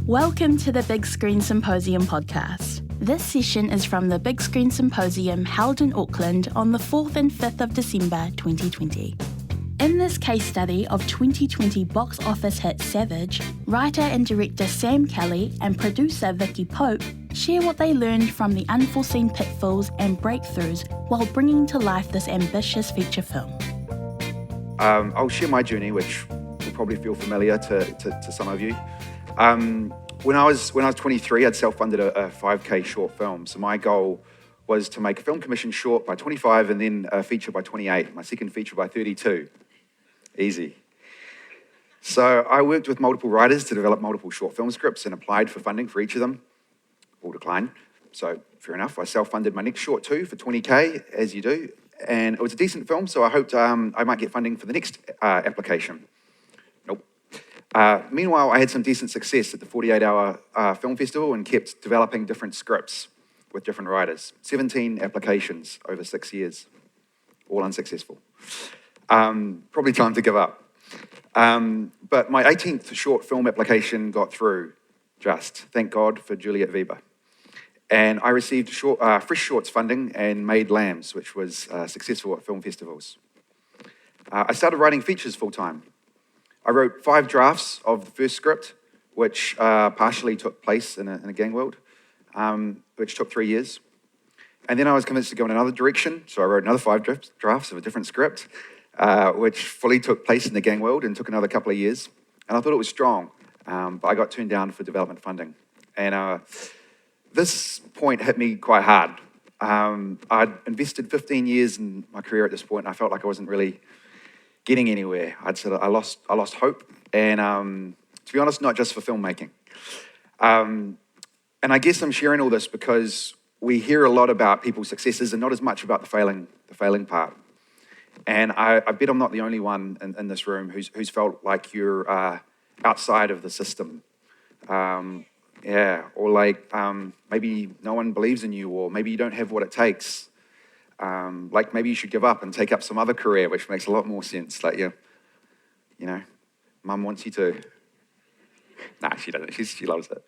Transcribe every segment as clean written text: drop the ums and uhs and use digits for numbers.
Welcome to the Big Screen Symposium podcast. This session is from the Big Screen Symposium held in Auckland on the 4th and 5th of December 2020. In this case study of 2020 box office hit Savage, writer and director Sam Kelly and producer Vicky Pope share what they learned from the unforeseen pitfalls and breakthroughs while bringing to life this ambitious feature film. I'll share my journey, which will probably feel familiar to some of you. When I was 23, I'd self-funded a 5K short film. So my goal was to make a film commission short by 25 and then a feature by 28, my second feature by 32. Easy. So I worked with multiple writers to develop multiple short film scripts and applied for funding for each of them. All declined. So fair enough. I self-funded my next short too for 20K, as you do. And it was a decent film, so I hoped I might get funding for the next application. Nope. Meanwhile, I had some decent success at the 48-hour film festival and kept developing different scripts with different writers. 17 applications over 6 years, all unsuccessful. Probably time to give up. But my 18th short film application got through, just. Thank God for Juliet Weber. And I received Fresh Shorts funding and made Lambs, which was successful at film festivals. I started writing features full-time. I wrote 5 drafts of the first script, which partially took place in a gang world, which took 3 years. And then I was convinced to go in another direction, so I wrote another 5 drafts of a different script, which fully took place in the gang world and took another couple of years. And I thought it was strong, but I got turned down for development funding. And this point hit me quite hard. I'd invested 15 years in my career at this point, and I felt like I wasn't really getting anywhere. I lost hope, and to be honest, not just for filmmaking. And I guess I'm sharing all this because we hear a lot about people's successes and not as much about the failing part. And I bet I'm not the only one in this room who's felt like you're outside of the system. Or like maybe no one believes in you, or maybe you don't have what it takes. Like maybe you should give up and take up some other career, which makes a lot more sense. Like you know, Mum wants you to. Nah, she doesn't. She loves it.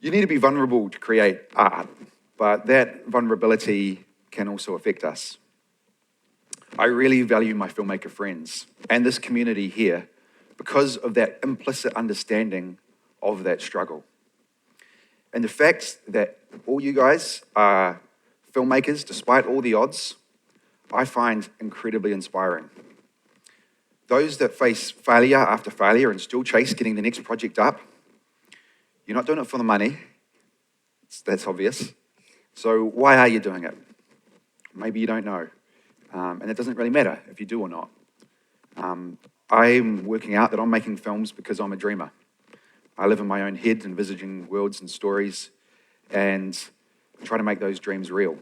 You need to be vulnerable to create art, but that vulnerability can also affect us. I really value my filmmaker friends and this community here because of that implicit understanding of that struggle. And the fact that all you guys are filmmakers, despite all the odds, I find incredibly inspiring. Those that face failure after failure and still chase getting the next project up, you're not doing it for the money. That's obvious. So why are you doing it? Maybe you don't know. And it doesn't really matter if you do or not. I'm working out that I'm making films because I'm a dreamer. I live in my own head, envisaging worlds and stories, and try to make those dreams real.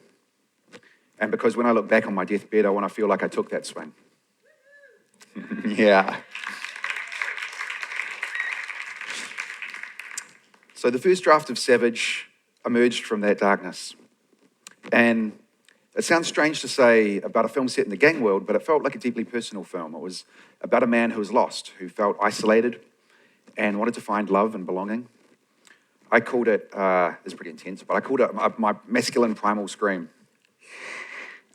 And because when I look back on my deathbed, I want to feel like I took that swing. Yeah. So the first draft of Savage emerged from that darkness. And it sounds strange to say about a film set in the gang world, but it felt like a deeply personal film. It was about a man who was lost, who felt isolated and wanted to find love and belonging. I called it, it's pretty intense, but I called it my masculine primal scream.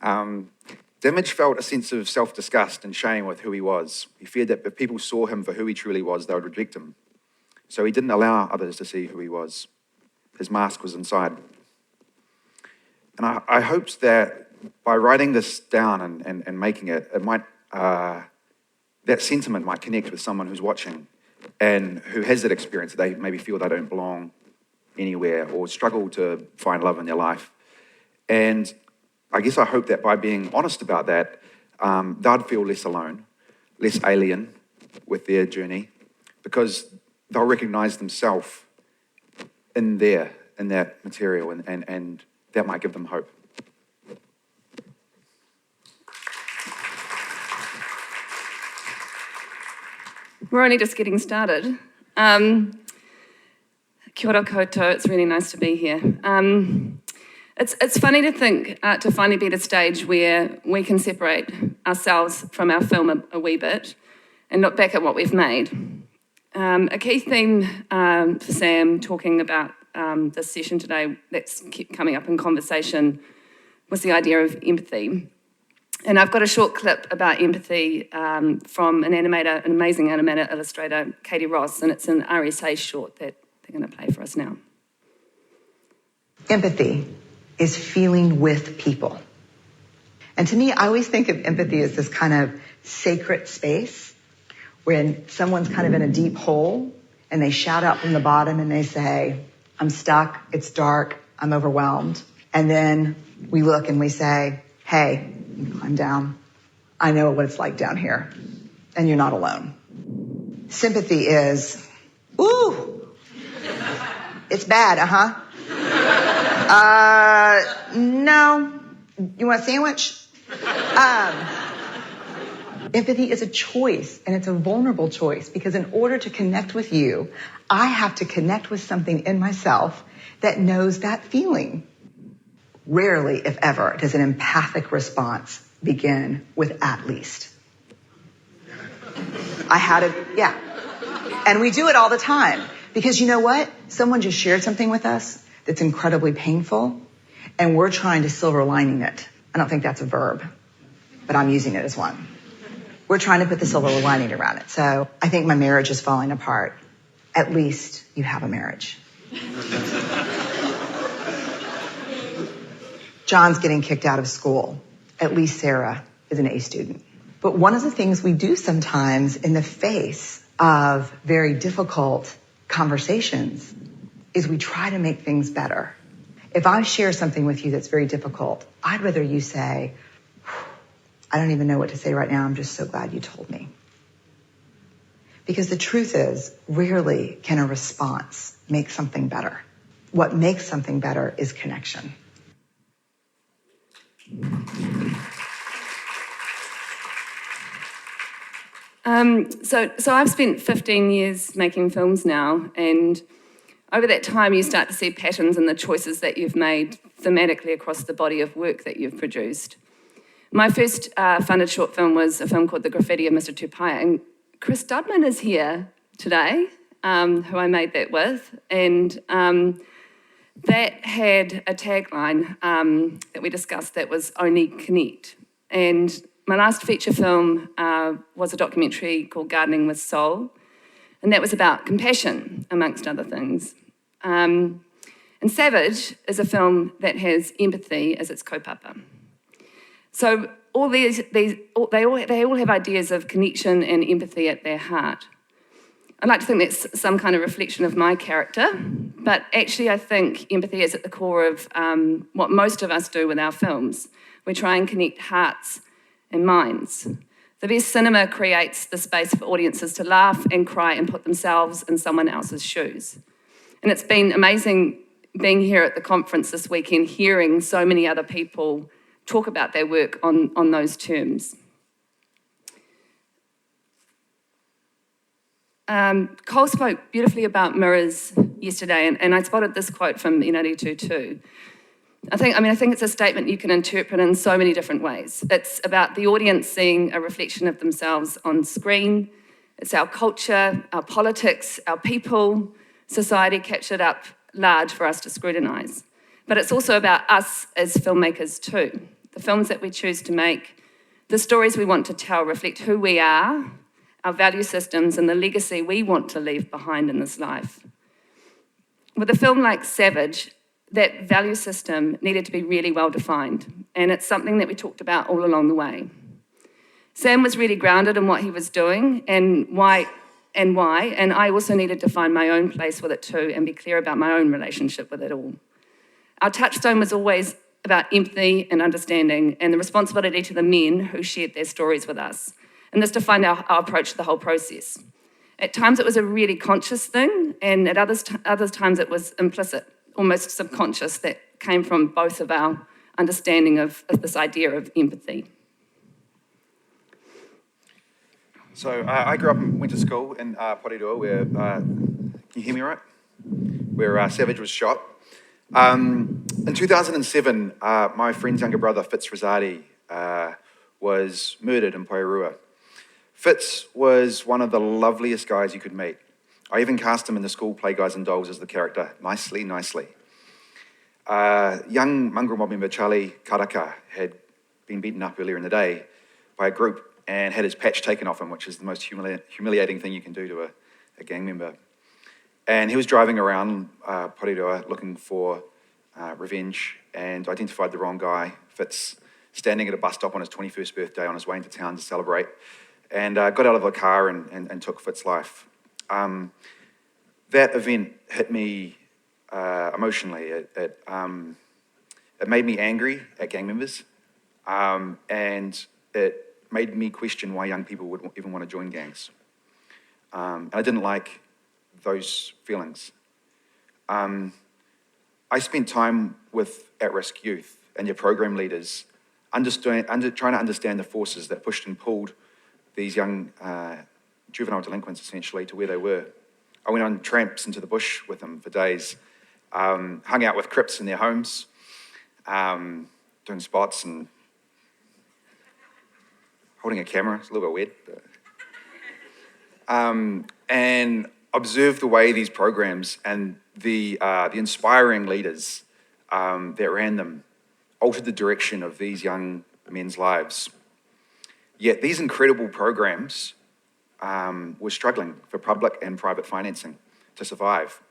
Damage felt a sense of self-disgust and shame with who he was. He feared that if people saw him for who he truly was, they would reject him. So he didn't allow others to see who he was. His mask was inside. And I hoped that by writing this down and making it, it might, that sentiment might connect with someone who's watching and who has that experience. They maybe feel they don't belong anywhere or struggle to find love in their life. And I guess I hope that by being honest about that, they'd feel less alone, less alien with their journey, because they'll recognize themselves in that material, and that might give them hope. We're only just getting started. Kia ora koutou, it's really nice to be here. It's funny to think to finally be at a stage where we can separate ourselves from our film a wee bit and look back at what we've made. A key theme for Sam talking about this session today that's kept coming up in conversation was the idea of empathy. And I've got a short clip about empathy from an animator, an amazing animator illustrator, Katie Ross, and it's an RSA short that they're going to play for us now. Empathy is feeling with people. And to me, I always think of empathy as this kind of sacred space when someone's kind of in a deep hole and they shout out from the bottom and they say, I'm stuck, it's dark, I'm overwhelmed. And then we look and we say, hey, climb down. I know what it's like down here. And you're not alone. Sympathy is, ooh, it's bad, no. You want a sandwich? Empathy is a choice, and it's a vulnerable choice, because in order to connect with you, I have to connect with something in myself that knows that feeling. Rarely, if ever, does an empathic response begin with at least. And we do it all the time, because you know what? Someone just shared something with us that's incredibly painful, and we're trying to silver lining it. I don't think that's a verb, but I'm using it as one. We're trying to put the silver lining around it. So I think my marriage is falling apart. At least you have a marriage. John's getting kicked out of school. At least Sarah is an A student. But one of the things we do sometimes in the face of very difficult conversations is we try to make things better. If I share something with you that's very difficult, I'd rather you say, I don't even know what to say right now. I'm just so glad you told me. Because the truth is, rarely can a response make something better. What makes something better is connection. So I've spent 15 years making films now, and over that time you start to see patterns in the choices that you've made thematically across the body of work that you've produced. My first funded short film was a film called The Graffiti of Mr. Tupaia, and Chris Dudman is here today, who I made that with, and that had a tagline that we discussed that was only connect. And my last feature film was a documentary called Gardening with Soul, and that was about compassion, amongst other things. And Savage is a film that has empathy as its kaupapa. So all they all have ideas of connection and empathy at their heart. I like to think that's some kind of reflection of my character, but actually I think empathy is at the core of what most of us do with our films. We try and connect hearts and minds. The best cinema creates the space for audiences to laugh and cry and put themselves in someone else's shoes. And it's been amazing being here at the conference this weekend, hearing so many other people talk about their work on those terms. Cole spoke beautifully about mirrors yesterday, and I spotted this quote from Inaritu too. I think it's a statement you can interpret in so many different ways. It's about the audience seeing a reflection of themselves on screen. It's our culture, our politics, our people, society captured up large for us to scrutinise. But it's also about us as filmmakers too. The films that we choose to make, the stories we want to tell reflect who we are, our value systems, and the legacy we want to leave behind in this life. With a film like Savage, that value system needed to be really well defined, and it's something that we talked about all along the way. Sam was really grounded in what he was doing and why, and I also needed to find my own place with it too and be clear about my own relationship with it all. Our touchstone was always about empathy and understanding and the responsibility to the men who shared their stories with us. And this defined our approach to the whole process. At times it was a really conscious thing, and at other times it was implicit, almost subconscious, that came from both of our understanding of this idea of empathy. So I grew up and went to school in Porirua, where, can you hear me right? Where Savage was shot. In 2007, my friend's younger brother, Fitz Rosati, was murdered in Porirua. Fitz was one of the loveliest guys you could meet. I even cast him in the school play Guys and Dolls as the character, nicely. Young mongrel mob member Charlie Karaka had been beaten up earlier in the day by a group and had his patch taken off him, which is the most humiliating thing you can do to a gang member. And he was driving around Porirua looking for revenge and identified the wrong guy, Fitz, standing at a bus stop on his 21st birthday on his way into town to celebrate, and got out of the car and took Fitz's life. That event hit me emotionally. It made me angry at gang members, and it made me question why young people would even want to join gangs. And I didn't like those feelings. I spent time with at-risk youth and their program leaders trying to understand the forces that pushed and pulled these young juvenile delinquents essentially to where they were. I went on tramps into the bush with them for days, hung out with Crips in their homes, doing spots and holding a camera. It's a little bit weird. But, and observed the way these programs and the inspiring leaders that ran them altered the direction of these young men's lives. Yet these incredible programs were struggling for public and private financing to survive.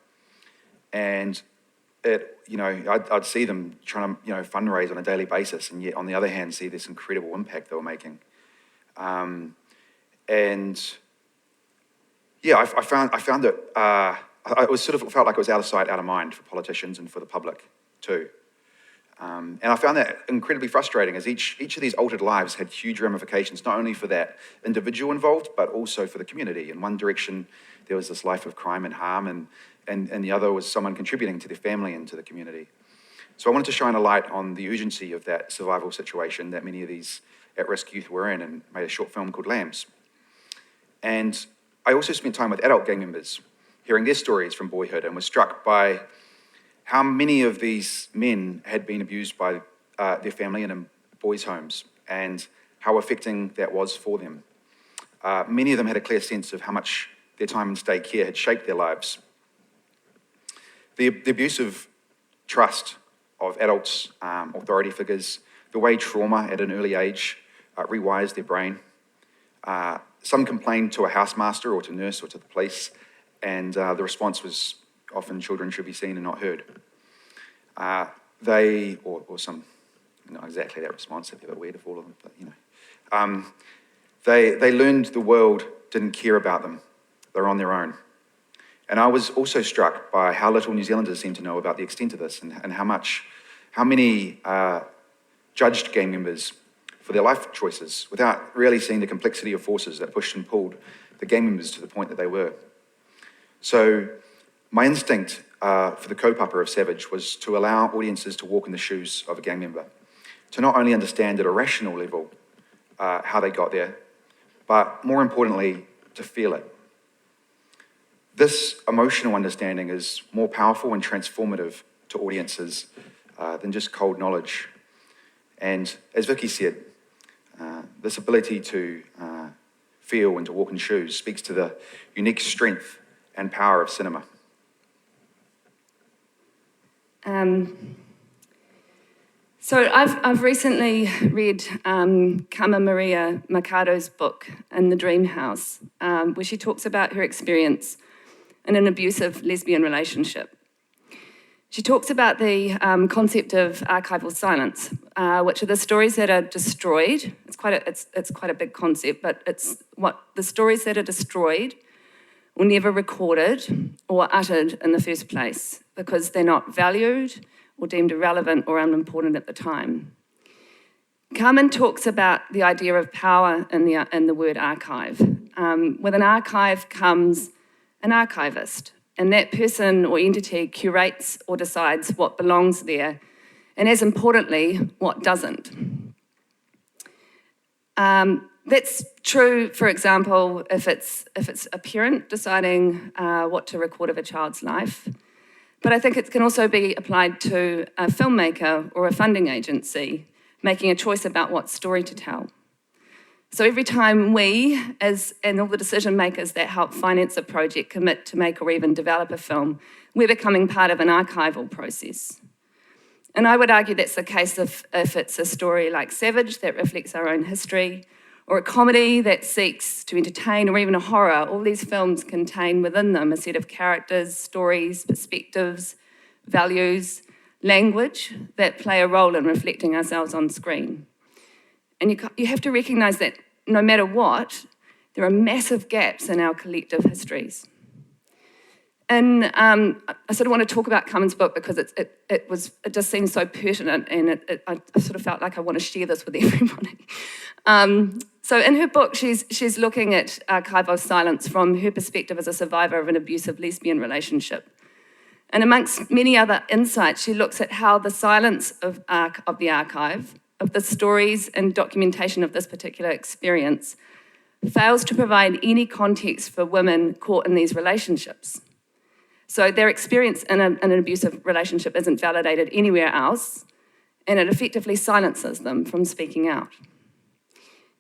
And I'd see them trying to fundraise on a daily basis, and yet on the other hand see this incredible impact they were making. I found that I was sort of felt like it was out of sight, out of mind for politicians and for the public too. And I found that incredibly frustrating, as each of these altered lives had huge ramifications, not only for that individual involved, but also for the community. In one direction, there was this life of crime and harm, and the other was someone contributing to their family and to the community. So I wanted to shine a light on the urgency of that survival situation that many of these at-risk youth were in, and made a short film called Lambs. And I also spent time with adult gang members, hearing their stories from boyhood, and was struck by how many of these men had been abused by their family and in boys' homes, and how affecting that was for them. Many of them had a clear sense of how much their time in state care had shaped their lives. The abuse of trust of adults, authority figures, the way trauma at an early age rewires their brain. Some complained to a housemaster or to nurse or to the police, and the response was often children should be seen and not heard. Some, not exactly that response, it'd be a bit weird if all of them, but they learned the world didn't care about them. They're on their own. And I was also struck by how little New Zealanders seem to know about the extent of this, and how many judged gang members for their life choices without really seeing the complexity of forces that pushed and pulled the gang members to the point that they were. So my instinct for the kaupapa of Savage was to allow audiences to walk in the shoes of a gang member, to not only understand at a rational level how they got there, but more importantly, to feel it. This emotional understanding is more powerful and transformative to audiences than just cold knowledge. And as Vicky said, this ability to feel and to walk in shoes speaks to the unique strength and power of cinema. So I've recently read Kama Maria Makado's book, In the Dream House, where she talks about her experience in an abusive lesbian relationship. She talks about the concept of archival silence, which are the stories that are destroyed. It's quite a big concept, but it's what the stories that are destroyed or never recorded or uttered in the first place because they're not valued or deemed irrelevant or unimportant at the time. Carmen talks about the idea of power in the word archive. With an archive comes an archivist, and that person or entity curates or decides what belongs there, and as importantly, what doesn't. That's true, for example, if it's a parent deciding what to record of a child's life. But I think it can also be applied to a filmmaker or a funding agency making a choice about what story to tell. So every time we, and all the decision makers that help finance a project, commit to make or even develop a film, we're becoming part of an archival process. And I would argue that's the case if it's a story like Savage that reflects our own history, or a comedy that seeks to entertain, or even a horror. All these films contain within them a set of characters, stories, perspectives, values, language that play a role in reflecting ourselves on screen. And you have to recognise that no matter what, there are massive gaps in our collective histories. And I sort of want to talk about Carmen's book because it just seems so pertinent, and I sort of felt like I want to share this with everybody. So in her book, she's looking at archival silence from her perspective as a survivor of an abusive lesbian relationship. And amongst many other insights, she looks at how the silence of the archive, of the stories and documentation of this particular experience, fails to provide any context for women caught in these relationships. So their experience in an abusive relationship isn't validated anywhere else, and it effectively silences them from speaking out.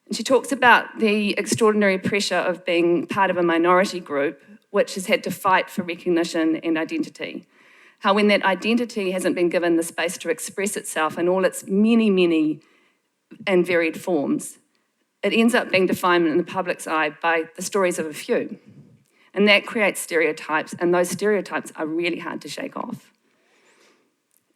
And she talks about the extraordinary pressure of being part of a minority group which has had to fight for recognition and identity. How when that identity hasn't been given the space to express itself in all its many, many and varied forms, it ends up being defined in the public's eye by the stories of a few. And that creates stereotypes, and those stereotypes are really hard to shake off.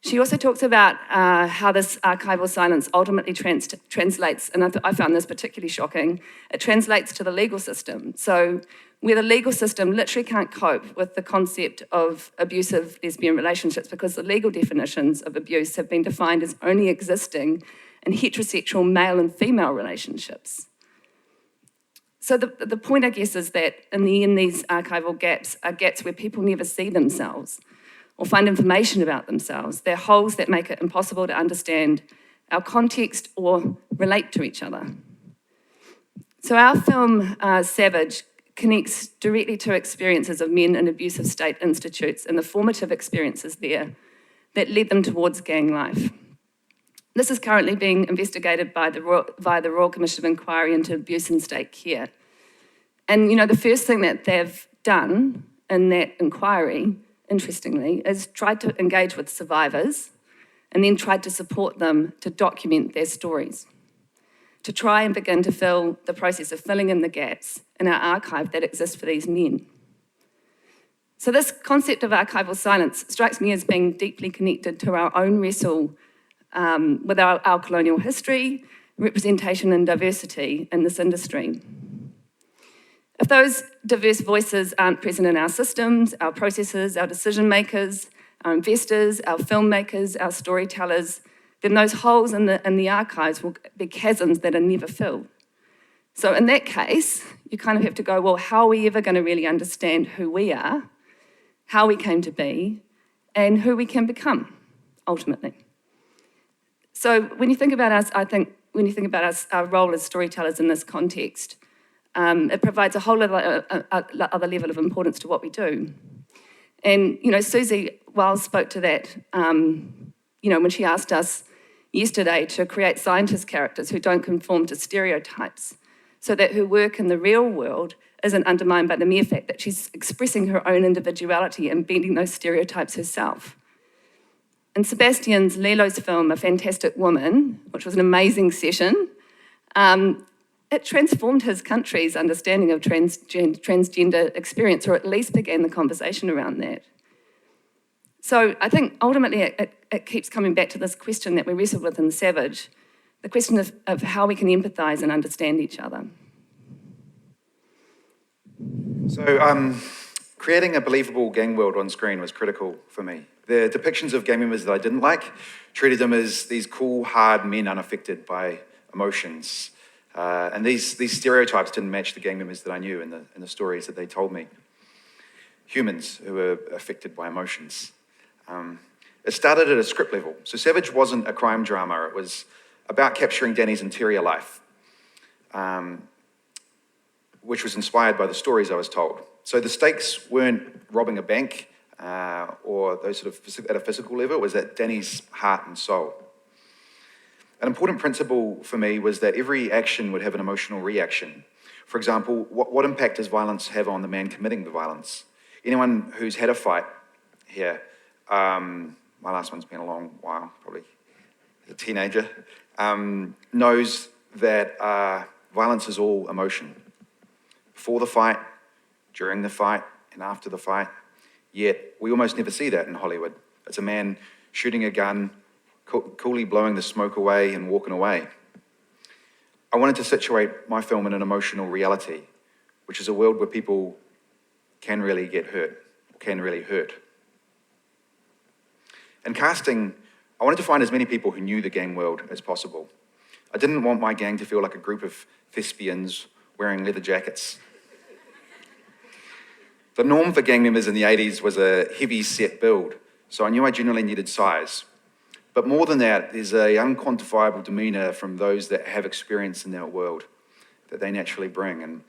She also talks about how this archival silence ultimately translates, and I found this particularly shocking, it translates to the legal system. So where the legal system literally can't cope with the concept of abusive lesbian relationships because the legal definitions of abuse have been defined as only existing in heterosexual male and female relationships. So the point, I guess, is that in the end, these archival gaps are gaps where people never see themselves or find information about themselves. They're holes that make it impossible to understand our context or relate to each other. So our film, Savage, connects directly to experiences of men in abusive state institutes and the formative experiences there that led them towards gang life. This is currently being investigated via the Royal Commission of Inquiry into Abuse in State Care. And, the first thing that they've done in that inquiry, interestingly, is tried to engage with survivors and then tried to support them to document their stories, to try and begin to fill the process of filling in the gaps in our archive that exists for these men. So this concept of archival silence strikes me as being deeply connected to our own wrestle with our colonial history, representation and diversity in this industry. If those diverse voices aren't present in our systems, our processes, our decision makers, our investors, our filmmakers, our storytellers, then those holes in the archives will be chasms that are never filled. So in that case, you kind of have to go, well, how are we ever going to really understand who we are, how we came to be, and who we can become, ultimately? So when you think about us, our role as storytellers in this context, it provides a whole other level of importance to what we do. And, Susie Wiles spoke to that, when she asked us yesterday to create scientist characters who don't conform to stereotypes so that her work in the real world isn't undermined by the mere fact that she's expressing her own individuality and bending those stereotypes herself. In Sebastian's Lilo's film, A Fantastic Woman, which was an amazing session, it transformed his country's understanding of transgender experience, or at least began the conversation around that. So I think ultimately it keeps coming back to this question that we wrestled with in Savage, the question of how we can empathise and understand each other. So creating a believable gang world on screen was critical for me. The depictions of gang members that I didn't like treated them as these cool, hard men unaffected by emotions. And these stereotypes didn't match the gang members that I knew in the stories that they told me. Humans who were affected by emotions. It started at a script level. So Savage wasn't a crime drama. It was about capturing Danny's interior life, which was inspired by the stories I was told. So the stakes weren't robbing a bank or those sort of at a physical level. It was at Danny's heart and soul. An important principle for me was that every action would have an emotional reaction. For example, what impact does violence have on the man committing the violence? Anyone who's had a fight here, my last one's been a long while, probably a teenager, knows that violence is all emotion. Before the fight, during the fight, and after the fight. Yet we almost never see that in Hollywood. It's a man shooting a gun, coolly blowing the smoke away and walking away. I wanted to situate my film in an emotional reality, which is a world where people can really get hurt, can really hurt. In casting, I wanted to find as many people who knew the gang world as possible. I didn't want my gang to feel like a group of thespians wearing leather jackets. The norm for gang members in the 80s was a heavy set build, so I knew I genuinely needed size. But more than that, there's an unquantifiable demeanor from those that have experience in that world that they naturally bring. And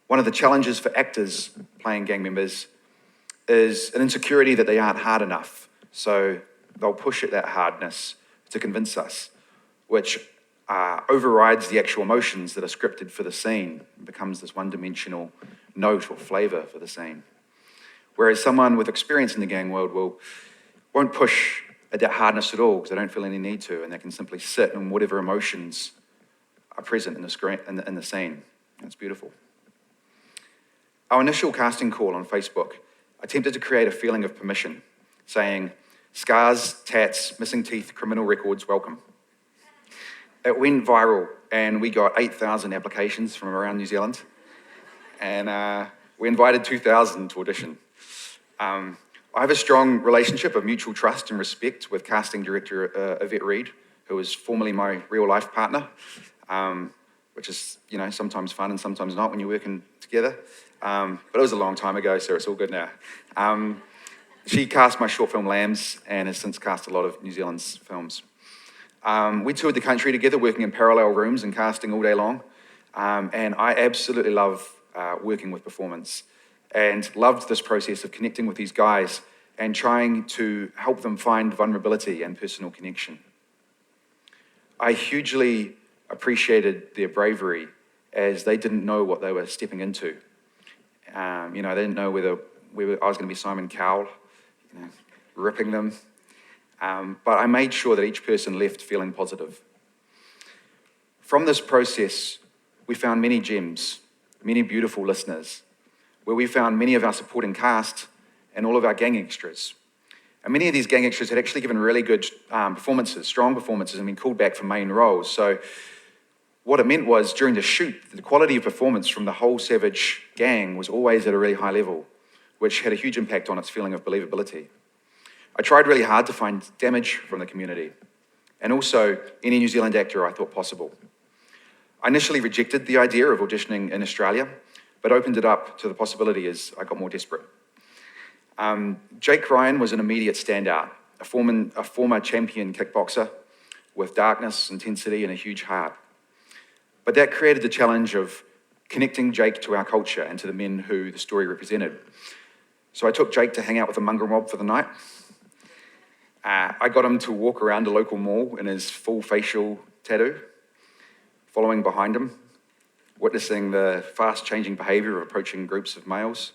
one of the challenges for actors playing gang members is an insecurity that they aren't hard enough. So they'll push at that hardness to convince us, which overrides the actual emotions that are scripted for the scene and becomes this one-dimensional note or flavor for the scene. Whereas someone with experience in the gang world won't push at that hardness at all because they don't feel any need to, and they can simply sit in whatever emotions are present in the screen, in the scene. It's beautiful. Our initial casting call on Facebook attempted to create a feeling of permission, saying, scars, tats, missing teeth, criminal records, welcome. It went viral, and we got 8,000 applications from around New Zealand, and we invited 2,000 to audition. I have a strong relationship of mutual trust and respect with casting director Yvette Reed, who is formerly my real-life partner, which is, sometimes fun and sometimes not when you're working together. But it was a long time ago, so it's all good now. She cast my short film Lambs and has since cast a lot of New Zealand's films. We toured the country together, working in parallel rooms and casting all day long. And I absolutely love working with performance and loved this process of connecting with these guys and trying to help them find vulnerability and personal connection. I hugely appreciated their bravery as they didn't know what they were stepping into. They didn't know whether I was going to be Simon Cowell, ripping them. But I made sure that each person left feeling positive. From this process, we found many gems, many beautiful listeners, where we found many of our supporting cast and all of our gang extras. And many of these gang extras had actually given really good performances, strong performances, and been called back for main roles. So what it meant was, during the shoot, the quality of performance from the whole Savage gang was always at a really high level, which had a huge impact on its feeling of believability. I tried really hard to find damage from the community, and also any New Zealand actor I thought possible. I initially rejected the idea of auditioning in Australia, but opened it up to the possibility as I got more desperate. Jake Ryan was an immediate standout, a former champion kickboxer with darkness, intensity, and a huge heart. But that created the challenge of connecting Jake to our culture and to the men who the story represented. So I took Jake to hang out with the mongrel mob for the night. I got him to walk around a local mall in his full facial tattoo, following behind him, witnessing the fast-changing behavior of approaching groups of males.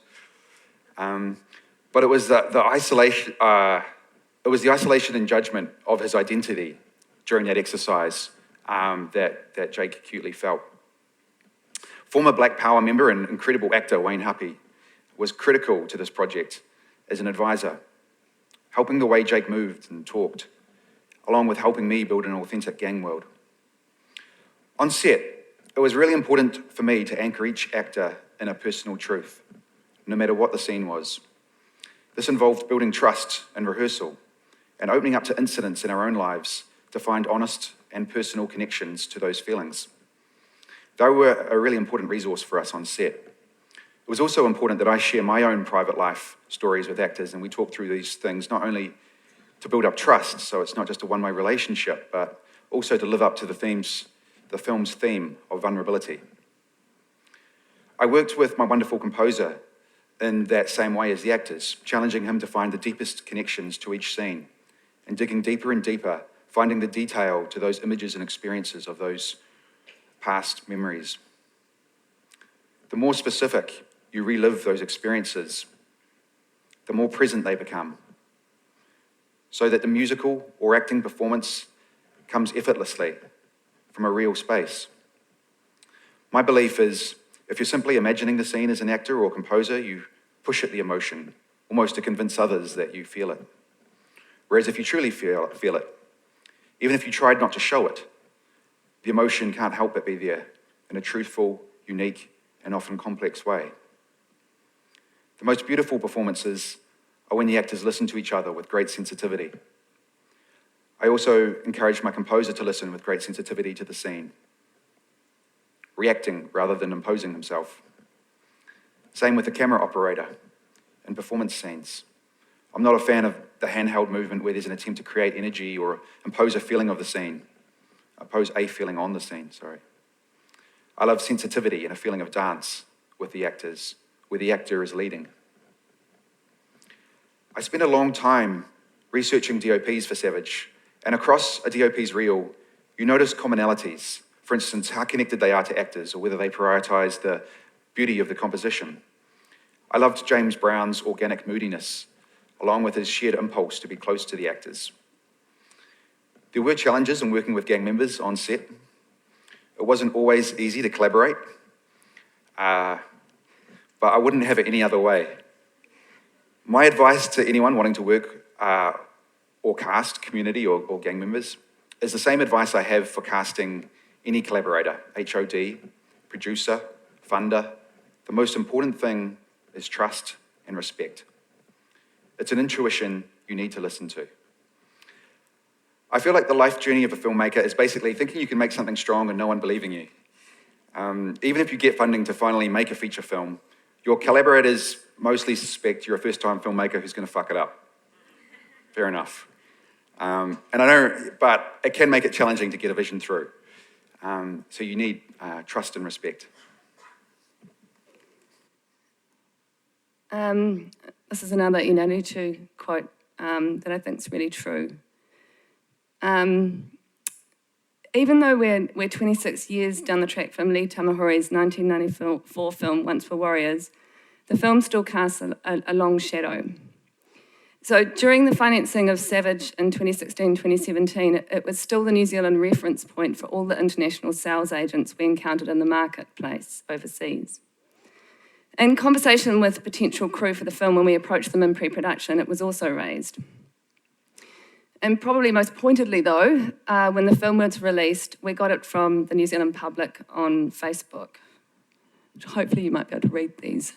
But it was the isolation. It was the isolation and judgment of his identity during that exercise that Jake acutely felt. Former Black Power member and incredible actor Wayne Huppy was critical to this project as an advisor, helping the way Jake moved and talked, along with helping me build an authentic gang world. On set, it was really important for me to anchor each actor in a personal truth, no matter what the scene was. This involved building trust in rehearsal and opening up to incidents in our own lives to find honest and personal connections to those feelings. They were a really important resource for us on set. It was also important that I share my own private life stories with actors, and we talk through these things not only to build up trust, so it's not just a one-way relationship, but also to live up to the film's theme of vulnerability. I worked with my wonderful composer in that same way as the actors, challenging him to find the deepest connections to each scene and digging deeper and deeper finding the detail to those images and experiences of those past memories. The more specific you relive those experiences, the more present they become, so that the musical or acting performance comes effortlessly from a real space. My belief is, if you're simply imagining the scene as an actor or composer, you push at the emotion, almost to convince others that you feel it. Whereas if you truly feel it, even if you tried not to show it, the emotion can't help but be there in a truthful, unique, and often complex way. The most beautiful performances are when the actors listen to each other with great sensitivity. I also encourage my composer to listen with great sensitivity to the scene, reacting rather than imposing himself. Same with the camera operator in performance scenes. I'm not a fan of the handheld movement where there's an attempt to create energy or impose a feeling of the scene. Impose a feeling on the scene, sorry. I love sensitivity and a feeling of dance with the actors, where the actor is leading. I spent a long time researching DOPs for Savage, and across a DOP's reel, you notice commonalities. For instance, how connected they are to actors, or whether they prioritize the beauty of the composition. I loved James Brown's organic moodiness, along with his shared impulse to be close to the actors. There were challenges in working with gang members on set. It wasn't always easy to collaborate, but I wouldn't have it any other way. My advice to anyone wanting to work or cast community or gang members is the same advice I have for casting any collaborator, HOD, producer, funder. The most important thing is trust and respect. It's an intuition you need to listen to. I feel like the life journey of a filmmaker is basically thinking you can make something strong and no one believing you. Even if you get funding to finally make a feature film, your collaborators mostly suspect you're a first-time filmmaker who's going to fuck it up. Fair enough. And I know, but it can make it challenging to get a vision through. So you need trust and respect. This is another Inaritu quote that I think is really true. Even though we're 26 years down the track from Lee Tamahori's 1994 film, Once for Warriors, the film still casts a long shadow. So during the financing of Savage in 2016-2017, it was still the New Zealand reference point for all the international sales agents we encountered in the marketplace overseas. In conversation with potential crew for the film when we approached them in pre-production, it was also raised. And probably most pointedly though, when the film was released, we got it from the New Zealand public on Facebook. Hopefully you might be able to read these.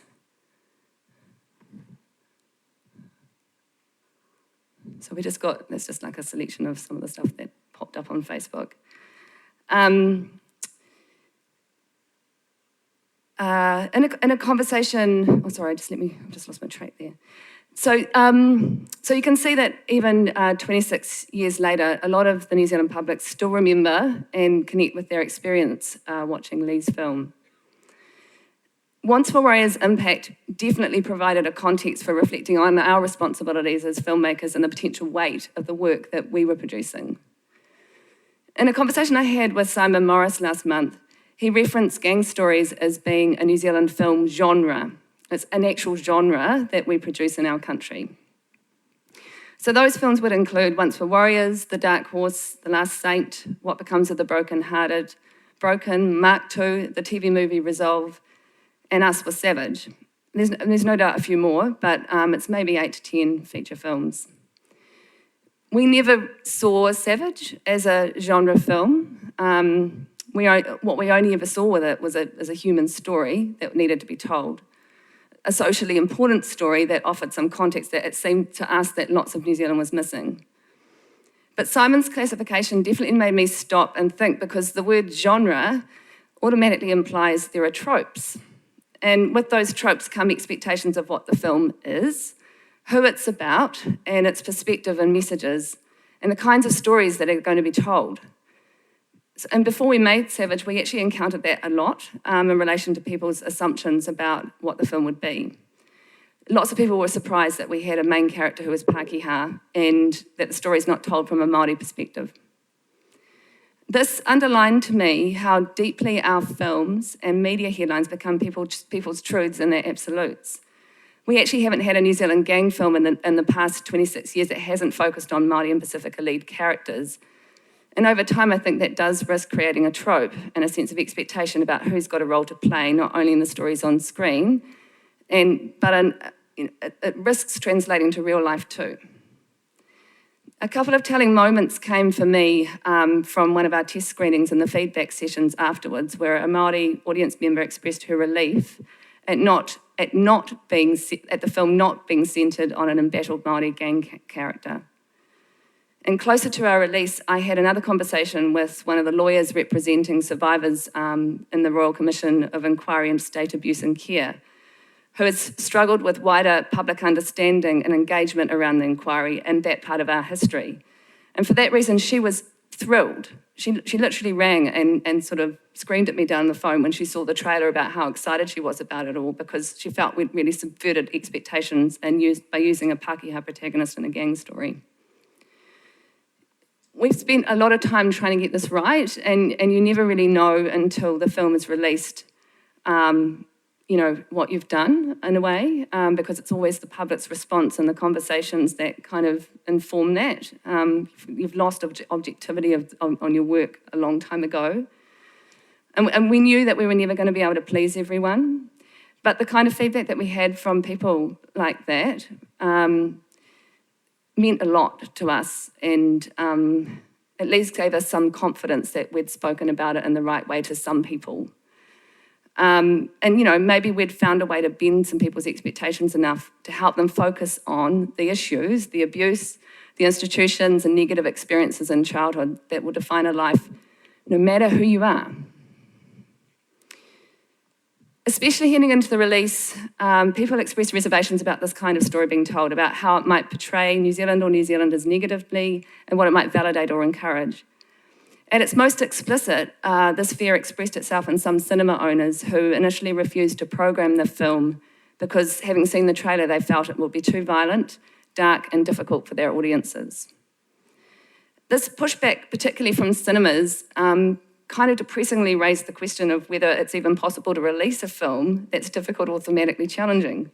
So there's just like a selection of some of the stuff that popped up on Facebook. In a conversation, I've just lost my track there. So you can see that even 26 years later, a lot of the New Zealand public still remember and connect with their experience watching Lee's film. Once for Warriors' impact definitely provided a context for reflecting on our responsibilities as filmmakers and the potential weight of the work that we were producing. In a conversation I had with Simon Morris last month, he referenced gang stories as being a New Zealand film genre. It's an actual genre that we produce in our country. So those films would include Once for Warriors, The Dark Horse, The Last Saint, What Becomes of the Broken Hearted, Broken, Mark II, the TV movie Resolve, and Us for Savage. There's no doubt a few more, but it's maybe 8 to 10 feature films. We never saw Savage as a genre film. What we only ever saw with it was as a human story that needed to be told. A socially important story that offered some context that it seemed to us that lots of New Zealand was missing. But Simon's classification definitely made me stop and think, because the word genre automatically implies there are tropes. And with those tropes come expectations of what the film is, who it's about, and its perspective and messages, and the kinds of stories that are going to be told. And before we made Savage, we actually encountered that a lot in relation to people's assumptions about what the film would be. Lots of people were surprised that we had a main character who was Pākehā and that the story's not told from a Māori perspective. This underlined to me how deeply our films and media headlines become people's truths and their absolutes. We actually haven't had a New Zealand gang film in the past 26 years that hasn't focused on Māori and Pacifica lead characters. And over time, I think that does risk creating a trope and a sense of expectation about who's got a role to play, not only in the stories on screen, but it risks translating to real life too. A couple of telling moments came for me from one of our test screenings and the feedback sessions afterwards, where a Māori audience member expressed her relief at the film not being centred on an embattled Māori gang character. And closer to our release, I had another conversation with one of the lawyers representing survivors in the Royal Commission of Inquiry into State Abuse and Care, who has struggled with wider public understanding and engagement around the inquiry and that part of our history. And for that reason, she was thrilled. She literally rang and sort of screamed at me down the phone when she saw the trailer about how excited she was about it all, because she felt we'd really subverted expectations by using a Pākehā protagonist in a gang story. We've spent a lot of time trying to get this right, and you never really know until the film is released, what you've done in a way, because it's always the public's response and the conversations that kind of inform that. You've lost objectivity on your work a long time ago. And we knew that we were never going to be able to please everyone, but the kind of feedback that we had from people like that meant a lot to us, and at least gave us some confidence that we'd spoken about it in the right way to some people. Maybe we'd found a way to bend some people's expectations enough to help them focus on the issues, the abuse, the institutions and negative experiences in childhood that will define a life no matter who you are. Especially heading into the release, people expressed reservations about this kind of story being told, about how it might portray New Zealand or New Zealanders negatively and what it might validate or encourage. At its most explicit, this fear expressed itself in some cinema owners who initially refused to program the film because, having seen the trailer, they felt it would be too violent, dark and difficult for their audiences. This pushback, particularly from cinemas, kind of depressingly raised the question of whether it's even possible to release a film that's difficult or thematically challenging.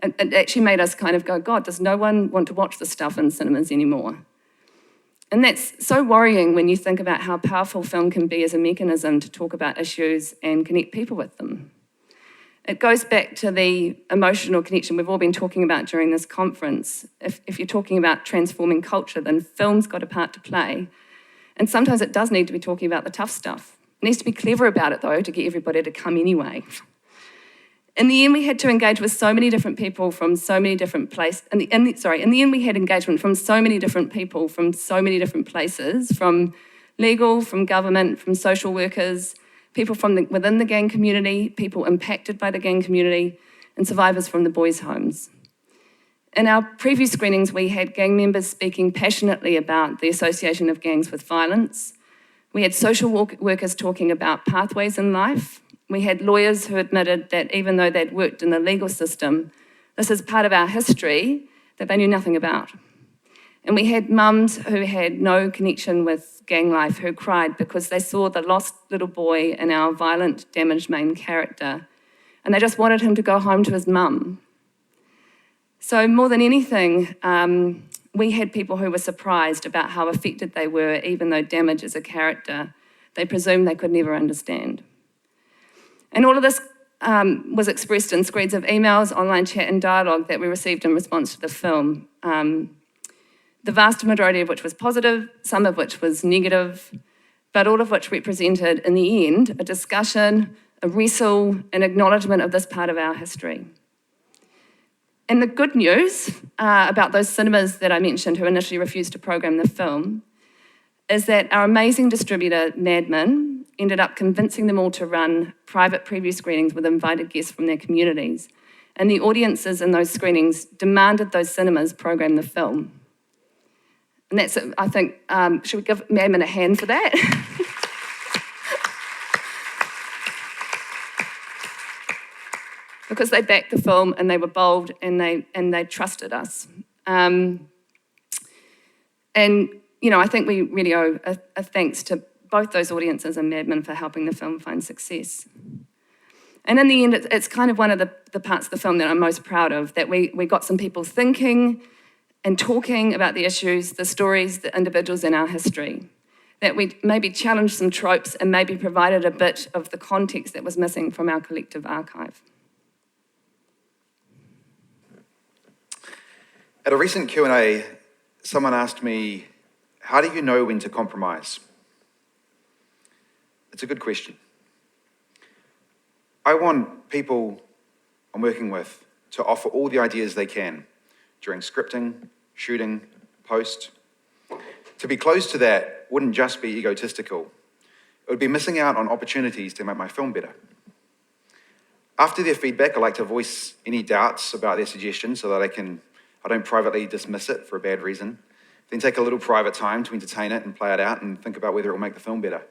And it actually made us kind of go, God, does no one want to watch this stuff in cinemas anymore? And that's so worrying when you think about how powerful film can be as a mechanism to talk about issues and connect people with them. It goes back to the emotional connection we've all been talking about during this conference. If you're talking about transforming culture, then film's got a part to play. And sometimes it does need to be talking about the tough stuff. It needs to be clever about it, though, to get everybody to come anyway. In the end, we had to engage with so many different people from so many different places. In the end, we had engagement from so many different people from so many different places, from legal, from government, from social workers, people from within the gang community, people impacted by the gang community, and survivors from the boys' homes. In our preview screenings, we had gang members speaking passionately about the association of gangs with violence. We had social workers talking about pathways in life. We had lawyers who admitted that even though they'd worked in the legal system, this is part of our history that they knew nothing about. And we had mums who had no connection with gang life who cried because they saw the lost little boy in our violent, damaged main character, and they just wanted him to go home to his mum. So more than anything, we had people who were surprised about how affected they were, even though damage is a character they presumed they could never understand. And all of this was expressed in screeds of emails, online chat and dialogue that we received in response to the film. The vast majority of which was positive, some of which was negative, but all of which represented, in the end, a discussion, a wrestle, an acknowledgement of this part of our history. And the good news about those cinemas that I mentioned who initially refused to program the film is that our amazing distributor, Madman, ended up convincing them all to run private preview screenings with invited guests from their communities. And the audiences in those screenings demanded those cinemas program the film. And that's, I think, should we give Madman a hand for that? Because they backed the film and they were bold and they trusted us. I think we really owe a thanks to both those audiences and Madman for helping the film find success. And in the end, it's kind of one of the parts of the film that I'm most proud of, that we got some people thinking and talking about the issues, the stories, the individuals in our history, that we maybe challenged some tropes and maybe provided a bit of the context that was missing from our collective archive. At a recent Q&A, someone asked me, how do you know when to compromise? It's a good question. I want people I'm working with to offer all the ideas they can during scripting, shooting, post. To be close to that wouldn't just be egotistical. It would be missing out on opportunities to make my film better. After their feedback, I like to voice any doubts about their suggestions so that I don't privately dismiss it for a bad reason. Then take a little private time to entertain it and play it out and think about whether it will make the film better.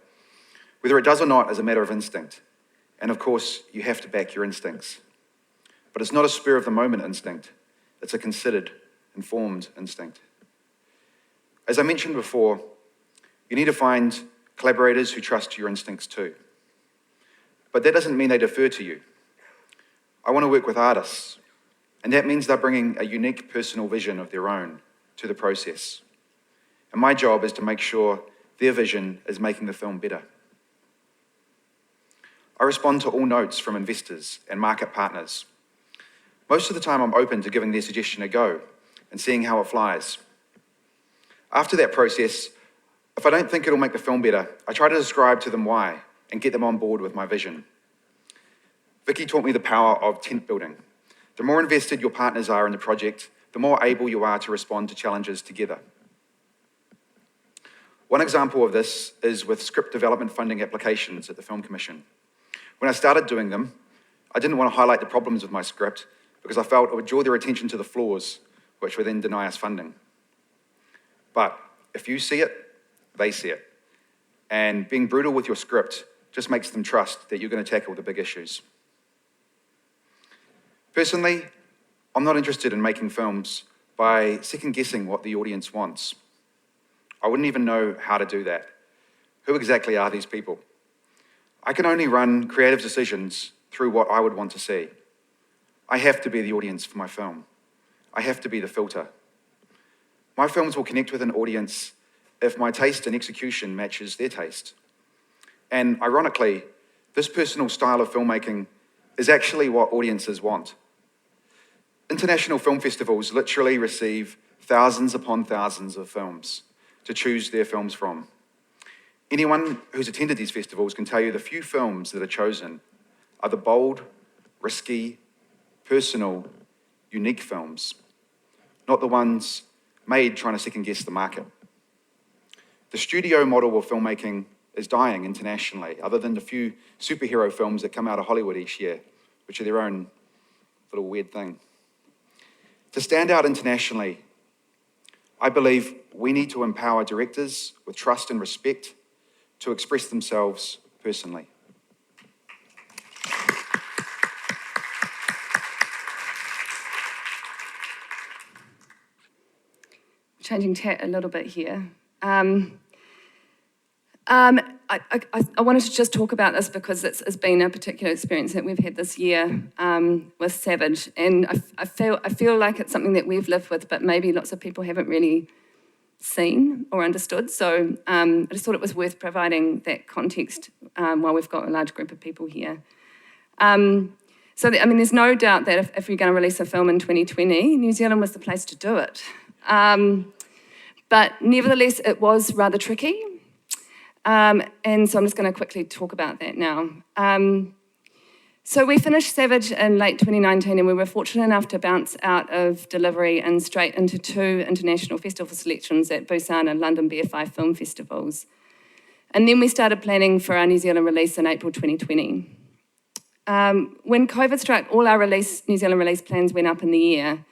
Whether it does or not is a matter of instinct. And of course, you have to back your instincts. But it's not a spur of the moment instinct. It's a considered, informed instinct. As I mentioned before, you need to find collaborators who trust your instincts too. But that doesn't mean they defer to you. I want to work with artists, and that means they're bringing a unique personal vision of their own to the process. And my job is to make sure their vision is making the film better. I respond to all notes from investors and market partners. Most of the time I'm open to giving their suggestion a go and seeing how it flies. After that process, if I don't think it'll make the film better, I try to describe to them why and get them on board with my vision. Vicky taught me the power of tent building. The more invested your partners are in the project, the more able you are to respond to challenges together. One example of this is with script development funding applications at the Film Commission. When I started doing them, I didn't want to highlight the problems with my script because I felt it would draw their attention to the flaws, which would then deny us funding. But if you see it, they see it. And being brutal with your script just makes them trust that you're going to tackle the big issues. Personally, I'm not interested in making films by second-guessing what the audience wants. I wouldn't even know how to do that. Who exactly are these people? I can only run creative decisions through what I would want to see. I have to be the audience for my film. I have to be the filter. My films will connect with an audience if my taste and execution matches their taste. And ironically, this personal style of filmmaking is actually what audiences want. International film festivals literally receive thousands upon thousands of films to choose their films from. Anyone who's attended these festivals can tell you the few films that are chosen are the bold, risky, personal, unique films, not the ones made trying to second-guess the market. The studio model of filmmaking is dying internationally, other than the few superhero films that come out of Hollywood each year, which are their own little weird thing. To stand out internationally, I believe we need to empower directors with trust and respect to express themselves personally. Changing tack a little bit here. I wanted to just talk about this because it's been a particular experience that we've had this year with Savage, and I feel like it's something that we've lived with, but maybe lots of people haven't really seen or understood. So I just thought it was worth providing that context while we've got a large group of people here. There's no doubt that if you're going to release a film in 2020, New Zealand was the place to do it. But nevertheless, it was rather tricky. And so I'm just going to quickly talk about that now. So we finished Savage in late 2019, and we were fortunate enough to bounce out of delivery and straight into 2 international festival selections at Busan and London BFI film festivals. And then we started planning for our New Zealand release in April 2020. When COVID struck, all our New Zealand release plans went up in the air,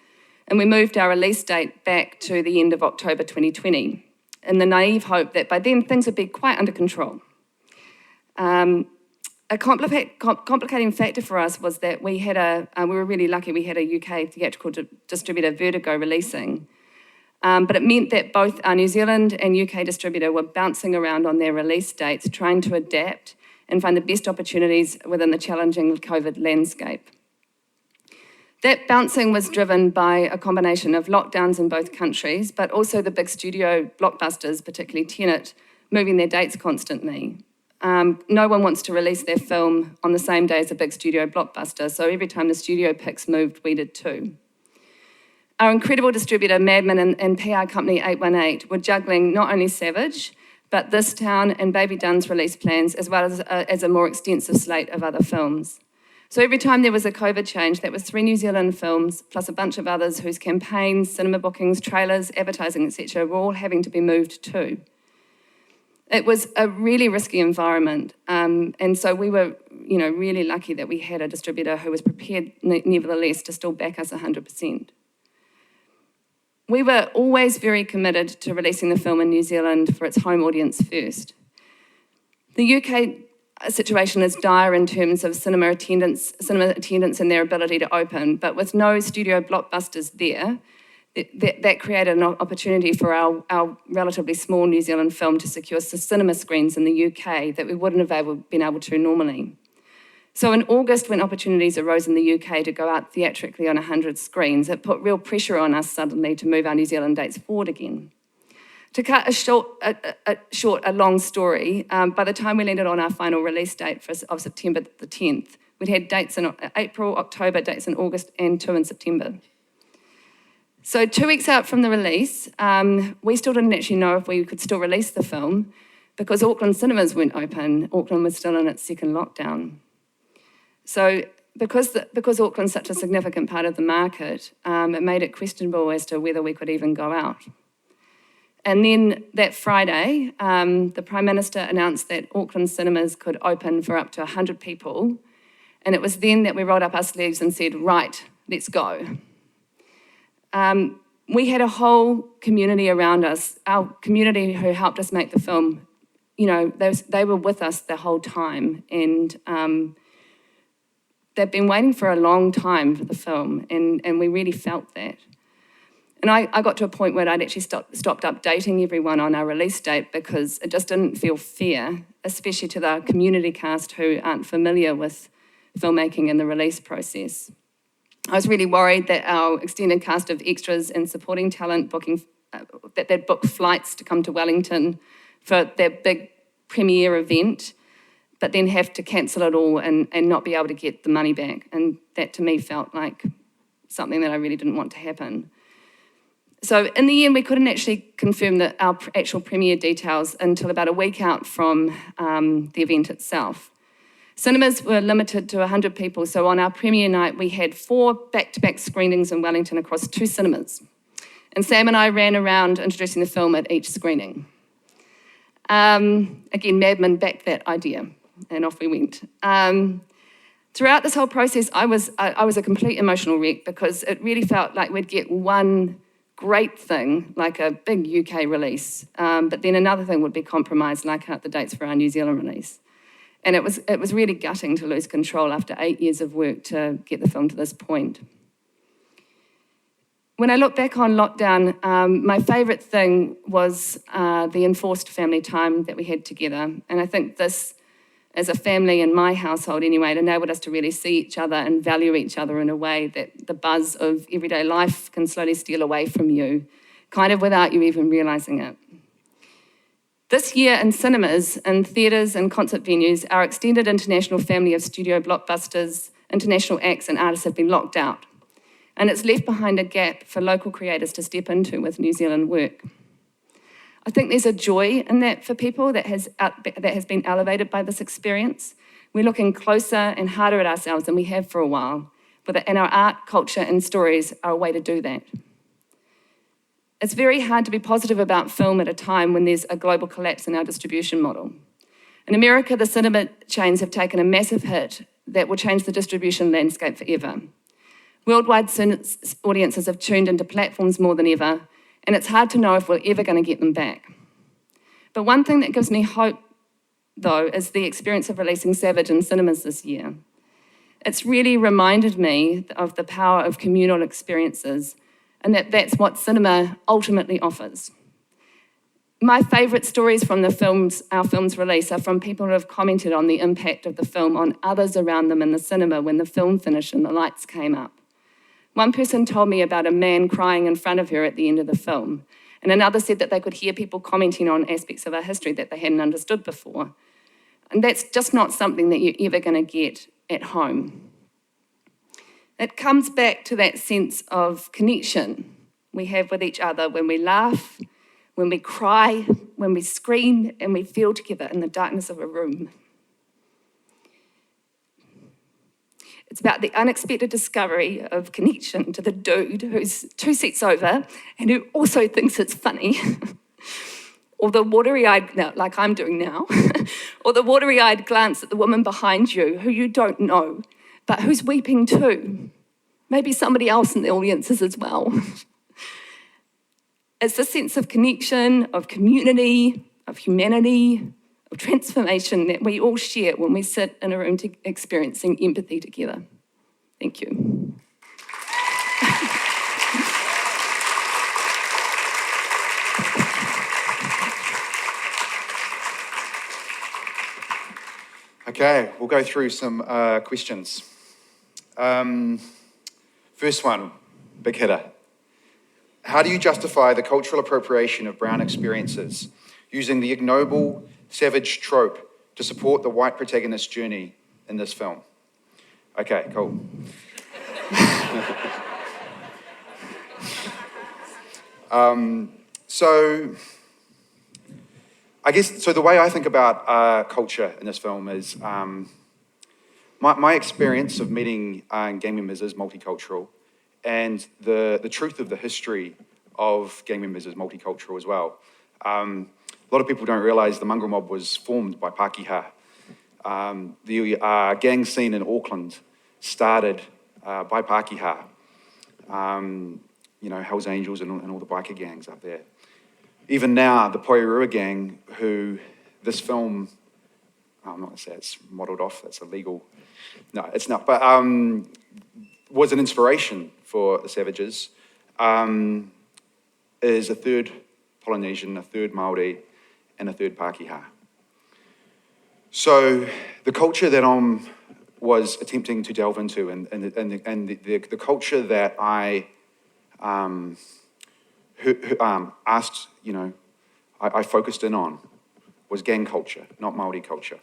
and we moved our release date back to the end of October 2020, in the naive hope that by then things would be quite under control. A complicating factor for us was that we were really lucky, we had a UK theatrical distributor, Vertigo, releasing. But it meant that both our New Zealand and UK distributor were bouncing around on their release dates, trying to adapt and find the best opportunities within the challenging COVID landscape. That bouncing was driven by a combination of lockdowns in both countries, but also the big studio blockbusters, particularly Tenet, moving their dates constantly. No one wants to release their film on the same day as a big studio blockbuster, so every time the studio picks moved, we did too. Our incredible distributor, Madman, and PR company 818 were juggling not only Savage, but This Town and Baby Dunn's release plans, as well as a more extensive slate of other films. So every time there was a COVID change, that was 3 New Zealand films, plus a bunch of others whose campaigns, cinema bookings, trailers, advertising, etc., were all having to be moved too. It was a really risky environment, and so we were, really lucky that we had a distributor who was prepared, nevertheless, to still back us 100%. We were always very committed to releasing the film in New Zealand for its home audience first. The UK situation is dire in terms of cinema attendance and their ability to open, but with no studio blockbusters there, that created an opportunity for our relatively small New Zealand film to secure cinema screens in the UK that we wouldn't have been able to normally. So in August, when opportunities arose in the UK to go out theatrically on 100 screens, it put real pressure on us suddenly to move our New Zealand dates forward again. To cut a long story, by the time we landed on our final release date of September the 10th, we'd had dates in April, October, dates in August, and 2 in September. So 2 weeks out from the release, we still didn't actually know if we could still release the film because Auckland cinemas weren't open. Auckland was still in its second lockdown. So because Auckland's such a significant part of the market, it made it questionable as to whether we could even go out. And then that Friday, the Prime Minister announced that Auckland cinemas could open for up to 100 people. And it was then that we rolled up our sleeves and said, right, let's go. We had a whole community around us, our community who helped us make the film. They were with us the whole time. And they'd been waiting for a long time for the film. And we really felt that. And I got to a point where I'd actually stopped updating everyone on our release date because it just didn't feel fair, especially to the community cast who aren't familiar with filmmaking and the release process. I was really worried that our extended cast of extras and supporting talent that they'd booked flights to come to Wellington for their big premiere event, but then have to cancel it all and not be able to get the money back. And that to me felt like something that I really didn't want to happen. So in the end, we couldn't actually confirm our actual premiere details until about a week out from the event itself. Cinemas were limited to 100 people, so on our premiere night, we had 4 back-to-back screenings in Wellington across 2 cinemas. And Sam and I ran around introducing the film at each screening. Again, Madman backed that idea, and off we went. Throughout this whole process, I was a complete emotional wreck because it really felt like we'd get one great thing, like a big UK release, but then another thing would be compromised, like the dates for our New Zealand release. And it was really gutting to lose control after 8 years of work to get the film to this point. When I look back on lockdown, my favourite thing was the enforced family time that we had together. And I think this, as a family in my household anyway, it enabled us to really see each other and value each other in a way that the buzz of everyday life can slowly steal away from you, kind of without you even realising it. This year in cinemas, in theatres and concert venues, our extended international family of studio blockbusters, international acts and artists have been locked out. And it's left behind a gap for local creators to step into with New Zealand work. I think there's a joy in that for people that has been elevated by this experience. We're looking closer and harder at ourselves than we have for a while, and our art, culture and stories are a way to do that. It's very hard to be positive about film at a time when there's a global collapse in our distribution model. In America, the cinema chains have taken a massive hit that will change the distribution landscape forever. Worldwide audiences have tuned into platforms more than ever, and it's hard to know if we're ever going to get them back. But one thing that gives me hope, though, is the experience of releasing Savage in cinemas this year. It's really reminded me of the power of communal experiences, and that's what cinema ultimately offers. My favourite stories from our film's release are from people who have commented on the impact of the film on others around them in the cinema when the film finished and the lights came up. One person told me about a man crying in front of her at the end of the film, and another said that they could hear people commenting on aspects of our history that they hadn't understood before. And that's just not something that you're ever going to get at home. It comes back to that sense of connection we have with each other when we laugh, when we cry, when we scream, and we feel together in the darkness of a room. It's about the unexpected discovery of connection to the dude who's 2 seats over and who also thinks it's funny. Or the watery-eyed, like I'm doing now, or the watery-eyed glance at the woman behind you who you don't know, but who's weeping too. Maybe somebody else in the audience is as well. It's the sense of connection, of community, of humanity, of transformation that we all share when we sit in a room experiencing empathy together. Thank you. Okay, we'll go through some questions. First one, big hitter. How do you justify the cultural appropriation of brown experiences using the ignoble, savage trope to support the white protagonist's journey in this film? Okay, cool. So I guess, so the way I think about culture in this film is my experience of meeting gang members is multicultural, and the truth of the history of gang members is multicultural as well. A lot of people don't realise the mongrel mob was formed by Pākehā. The gang scene in Auckland started by Pākehā. Hells Angels and all the biker gangs up there. Even now, the Poirua gang, who this film, I'm not going to say it's modelled off, that's illegal. No, it's not, but was an inspiration for the Savages, is a third Polynesian, a third Māori, and a third Pākehā. So the culture that I was attempting to delve into, and the culture that I asked, I focused in on, was gang culture, not Māori culture.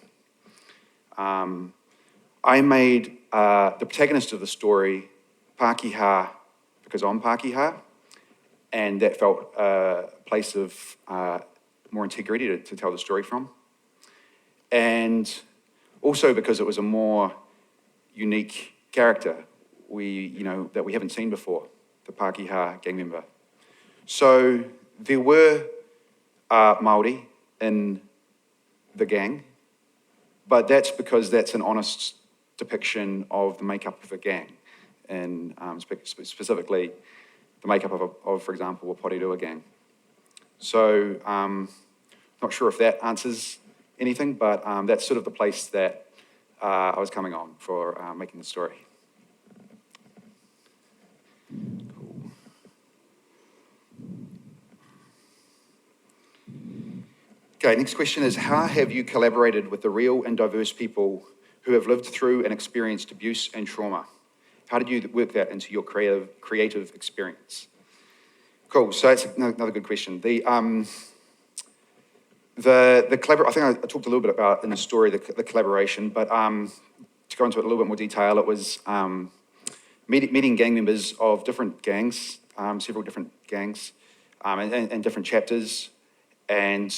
I made the protagonist of the story Pākehā because I'm Pākehā, and that felt a place of more integrity to tell the story from. And also because it was a more unique character that we haven't seen before, the Pākehā gang member. So there were Māori in the gang, but that's because that's an honest depiction of the makeup of a gang, and specifically the makeup of, for example, a Porirua gang. So not sure if that answers anything, but that's sort of the place that I was coming on for making the story. Cool. Okay, next question is, how have you collaborated with the real and diverse people who have lived through and experienced abuse and trauma? How did you work that into your creative experience? Cool, so that's another good question. The I think I talked a little bit about in the story, the collaboration, but to go into it a little bit more detail, it was meeting gang members of different gangs, several different gangs, and different chapters, and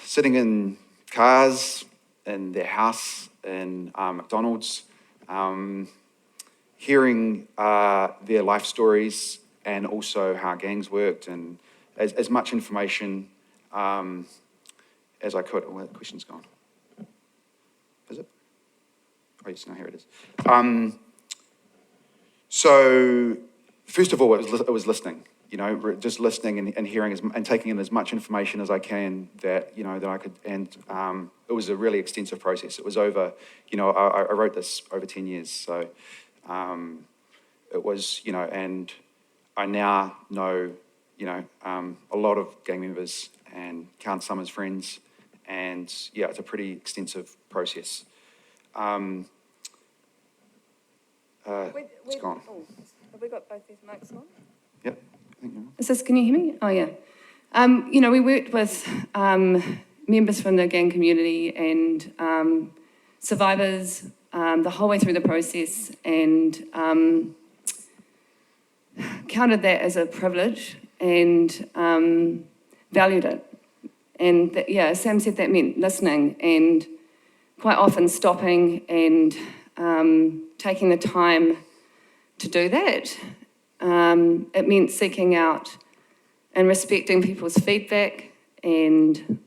sitting in cars in their house in McDonald's, hearing their life stories and also how gangs worked, and as much information as I could. Oh, that question's gone. Is it? Oh, yes, no, here it is. So, first of all, it was listening. Just listening and hearing and taking in as much information as I can that I could. And it was a really extensive process. It was over. I wrote this over 10 years, so it was, and I now know, a lot of gang members and count some as friends. And yeah, it's a pretty extensive process. It's gone. Oh, have we got both these mics on? Yep. I think you're on. Can you hear me? Oh, yeah. We worked with members from the gang community and survivors the whole way through the process, and counted that as a privilege and valued it. And as Sam said, that meant listening and quite often stopping and taking the time to do that. It meant seeking out and respecting people's feedback and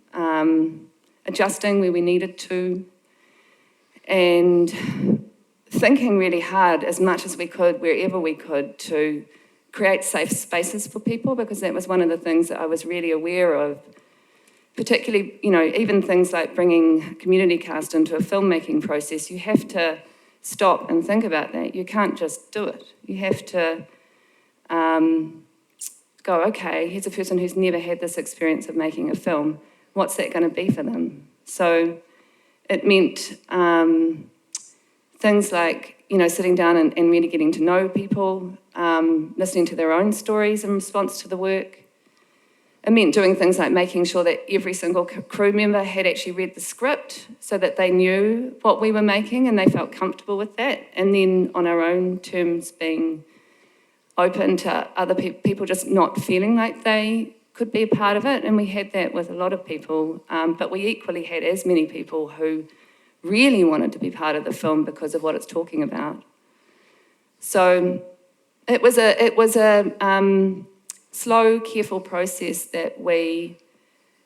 adjusting where we needed to, and thinking really hard as much as we could, wherever we could, to create safe spaces for people, because that was one of the things that I was really aware of, particularly, even things like bringing community cast into a filmmaking process. You have to stop and think about that. You can't just do it. You have to go, okay, here's a person who's never had this experience of making a film. What's that going to be for them? So it meant things like, sitting down and really getting to know people, listening to their own stories in response to the work. It meant doing things like making sure that every single crew member had actually read the script so that they knew what we were making and they felt comfortable with that. And then on our own terms, being open to other people just not feeling like they could be a part of it. And we had that with a lot of people, but we equally had as many people who really wanted to be part of the film because of what it's talking about. So it was a slow, careful process that we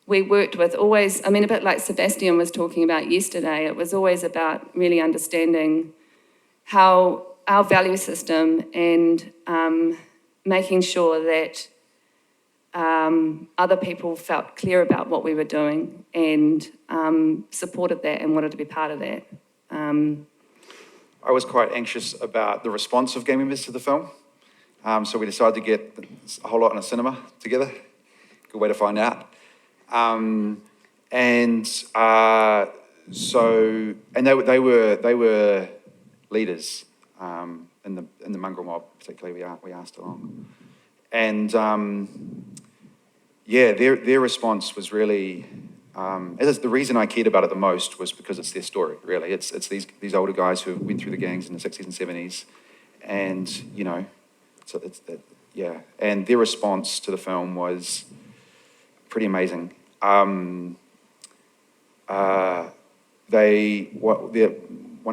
worked with. Always, a bit like Sebastian was talking about yesterday, it was always about really understanding how our value system and making sure that other people felt clear about what we were doing and supported that and wanted to be part of that. I was quite anxious about the response of gang members to the film. So we decided to get a whole lot in a cinema together. Good way to find out. They were leaders in the mongrel mob, particularly we asked along. And their response was really, the reason I cared about it the most was because it's their story, really. It's these older guys who went through the gangs in the 60s and 70s, and so and their response to the film was pretty amazing. One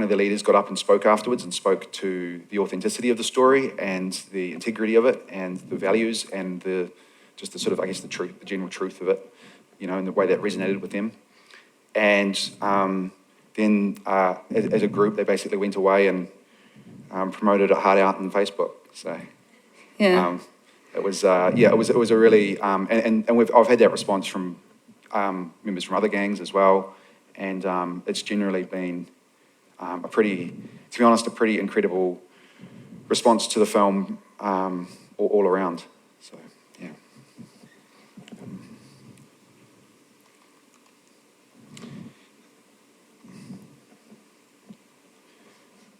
of the leaders got up and spoke afterwards and spoke to the authenticity of the story and the integrity of it and the values and the truth, the general truth of it, and the way that resonated with them. And then as a group, they basically went away and promoted it hard out on Facebook. So yeah, it was a really I've had that response from members from other gangs as well, and it's generally been a pretty incredible response to the film all around. So yeah.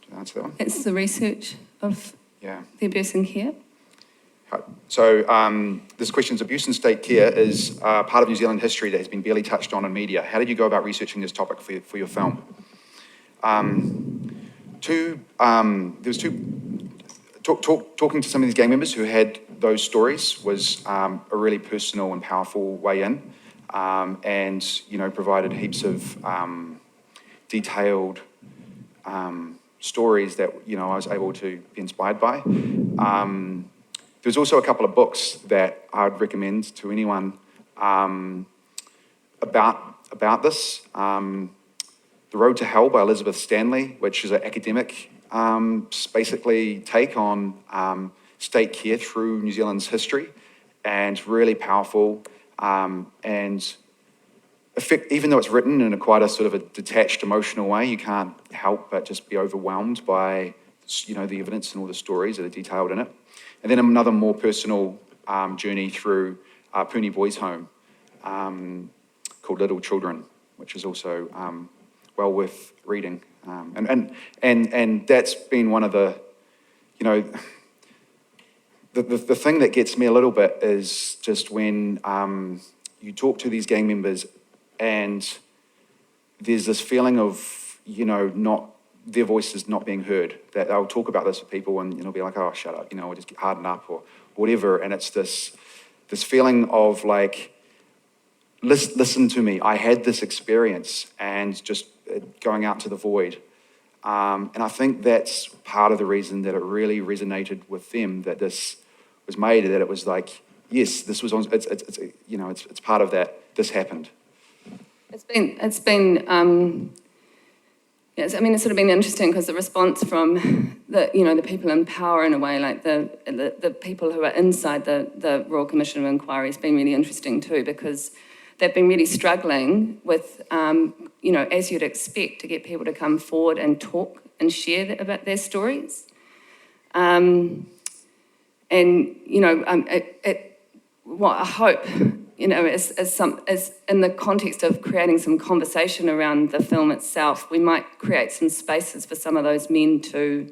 Did I answer that one? It's the research of the abuse and care. So this question's abuse and state care is part of New Zealand history that has been barely touched on in media. How did you go about researching this topic for your film? Talking to some of these gang members who had those stories was a really personal and powerful way in, and provided heaps of detailed stories that I was able to be inspired by. There's also a couple of books that I'd recommend to anyone about this. The Road to Hell by Elizabeth Stanley, which is an academic basically take on state care through New Zealand's history, and really powerful. Even though it's written in quite a sort of a detached, emotional way, you can't help but just be overwhelmed by the evidence and all the stories that are detailed in it. And then another more personal journey through Puni Boys' Home called Little Children, which is also well worth reading. And that's been one of the thing that gets me a little bit is just when you talk to these gang members and there's this feeling of, their voices not being heard, that they'll talk about this with people and, be like, oh, shut up, or just get hardened up or whatever. And it's this feeling of like, listen to me. I had this experience and just going out to the void. And I think that's part of the reason that it really resonated with them, that this was made, that it was like, yes, this was on, it's part of that, this happened. It's sort of been interesting because the response from the people in power, in a way, like the people who are inside the Royal Commission of Inquiry, has been really interesting too, because they've been really struggling with, as you'd expect, to get people to come forward and talk and share about their stories. What I hope, as in the context of creating some conversation around the film itself, we might create some spaces for some of those men to,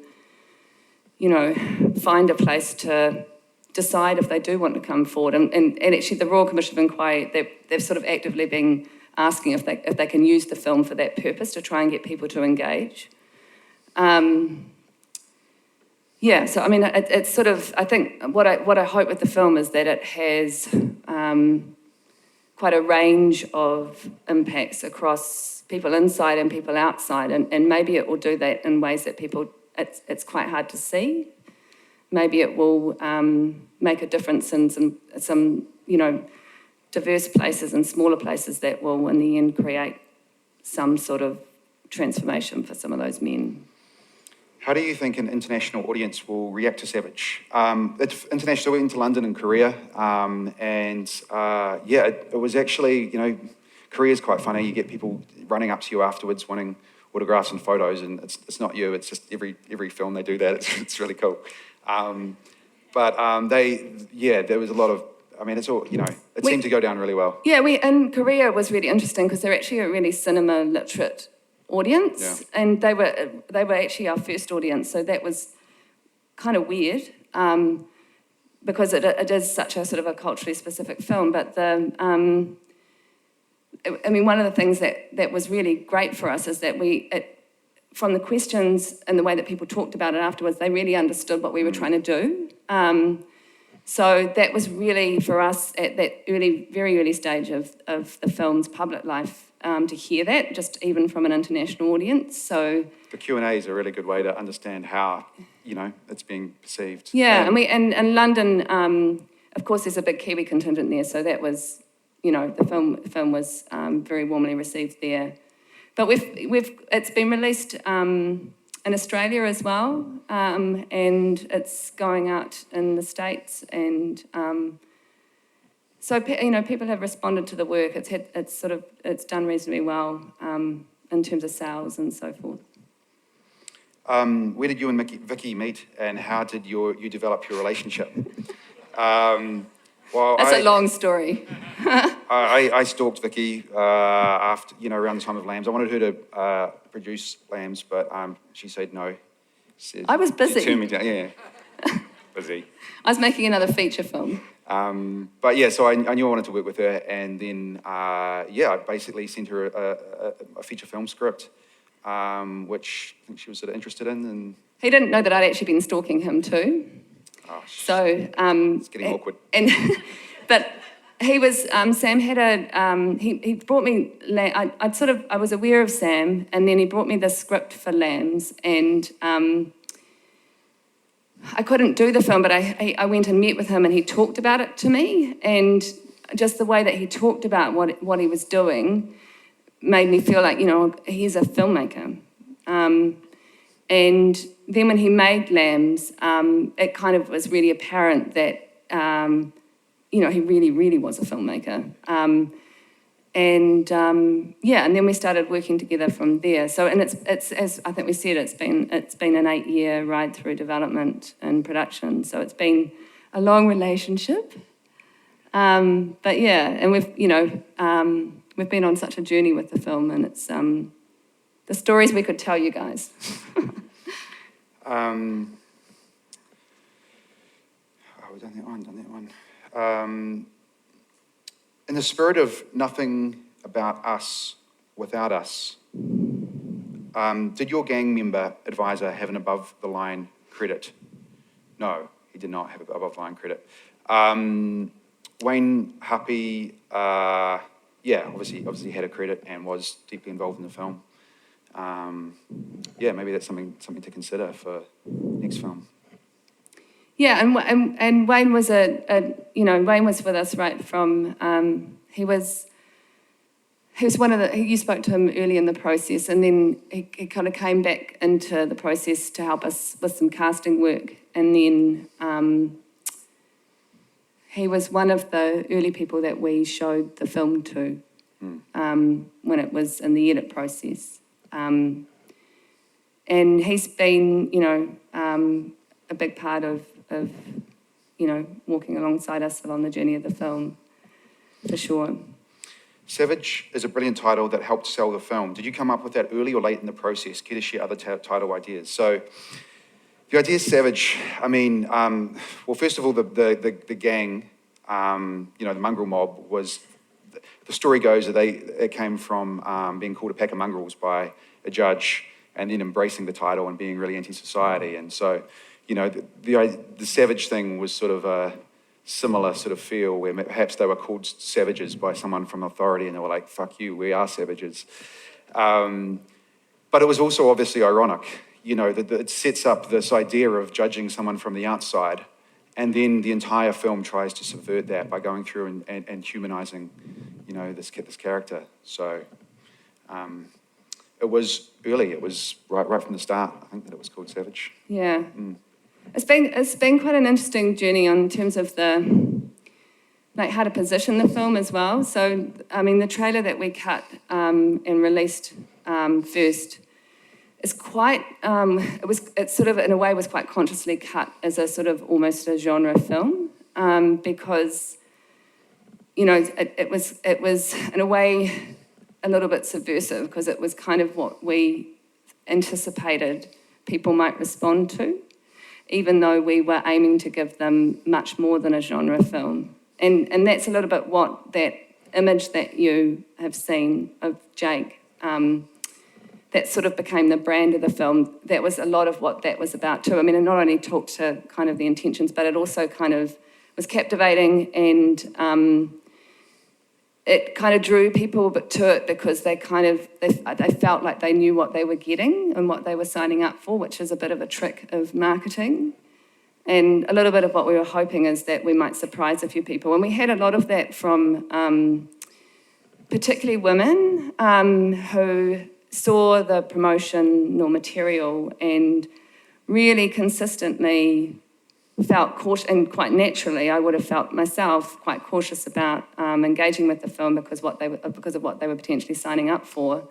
find a place to decide if they do want to come forward. And actually the Royal Commission of Inquiry, they've sort of actively been asking if they can use the film for that purpose, to try and get people to engage. It's sort of, I think what I hope with the film is that it has quite a range of impacts across people inside and people outside, and maybe it will do that in ways that it's quite hard to see. Maybe it will make a difference in some diverse places and smaller places that will in the end create some sort of transformation for some of those men. How do you think an international audience will react to Savage? It's international, we went to London and Korea, it was actually, Korea's quite funny. You get people running up to you afterwards wanting autographs and photos, and it's not you, it's just every film they do that. It's really cool. There was a lot of, it's all, it seemed to go down really well. Yeah, in Korea was really interesting because they're actually a really cinema literate audience, and they were actually our first audience, so that was kind of weird because it is such a sort of a culturally specific film. But one of the things that was really great for us is that from the questions and the way that people talked about it afterwards, they really understood what we were trying to do. So that was really, for us, at that very early stage of the film's public life, to hear that, just even from an international audience. So the Q&A is a really good way to understand how, it's being perceived. Yeah, and London, of course, there's a big Kiwi contingent there, so that was, the film was very warmly received there. But it's been released in Australia as well, and it's going out in the States, and so people have responded to the work. It's done reasonably well in terms of sales and so forth. Where did you and Vicky meet, and how did you develop your relationship? That's a long story. I stalked Vicky after, around the time of Lambs. I wanted her to produce Lambs, but she said no. I was busy. She turned me down. Yeah, busy. I was making another feature film. So I knew I wanted to work with her, and then I basically sent her a feature film script, which I think she was sort of interested in. And he didn't know that I'd actually been stalking him too. Oh, so it's getting awkward. But he was Sam had he brought me. I was aware of Sam, and then he brought me the script for Lambs, and I couldn't do the film, but I went and met with him, and he talked about it to me, and just the way that he talked about what he was doing made me feel like, he's a filmmaker. And then when he made Lambs, it kind of was really apparent that, he really, really was a filmmaker. and then we started working together from there. So, and it's as I think we said, it's been an 8-year ride through development and production. So it's been a long relationship. But yeah, and we've been on such a journey with the film, and it's the stories we could tell you guys. We've done that one. In the spirit of nothing about us without us, did your gang member advisor have an above-the-line credit? No, he did not have an above-the-line credit. Wayne Happy, obviously had a credit and was deeply involved in the film. Maybe that's something to consider for next film. Yeah, and Wayne was Wayne was with us right from he was one of the, you spoke to him early in the process, and then he kind of came back into the process to help us with some casting work, and then he was one of the early people that we showed the film to when it was in the edit process. And he's been, a big part of walking alongside us along the journey of the film, for sure. Savage is a brilliant title that helped sell the film. Did you come up with that early or late in the process? Care to share other title ideas? So the idea is Savage. I mean, well, first of all, the gang, the mongrel mob was, the story goes that it came from being called a pack of mongrels by a judge and then embracing the title and being really anti-society. And so, the Savage thing was sort of a similar sort of feel where perhaps they were called savages by someone from authority and they were like, fuck you, we are savages. But it was also obviously ironic, that it sets up this idea of judging someone from the outside, and then the entire film tries to subvert that by going through and humanizing, this character. So it was early, it was right from the start, I think, that it was called Savage. Yeah. It's been quite an interesting journey in terms of how to position the film as well. So, I mean, the trailer that we cut and released first is quite, it sort of, in a way, was quite consciously cut as a sort of almost a genre film because, it was in a way a little bit subversive because it was kind of what we anticipated people might respond to, even though we were aiming to give them much more than a genre film. And that's a little bit what that image that you have seen of Jake, that sort of became the brand of the film. That was a lot of what that was about too. I mean, it not only talked to kind of the intentions, but it also kind of was captivating, and it kind of drew people to it because they felt like they knew what they were getting and what they were signing up for, which is a bit of a trick of marketing. And a little bit of what we were hoping is that we might surprise a few people. And we had a lot of that from particularly women who saw the promotional material and really consistently felt cautious, and quite naturally I would have felt myself quite cautious about engaging with the film because of what they were potentially signing up for.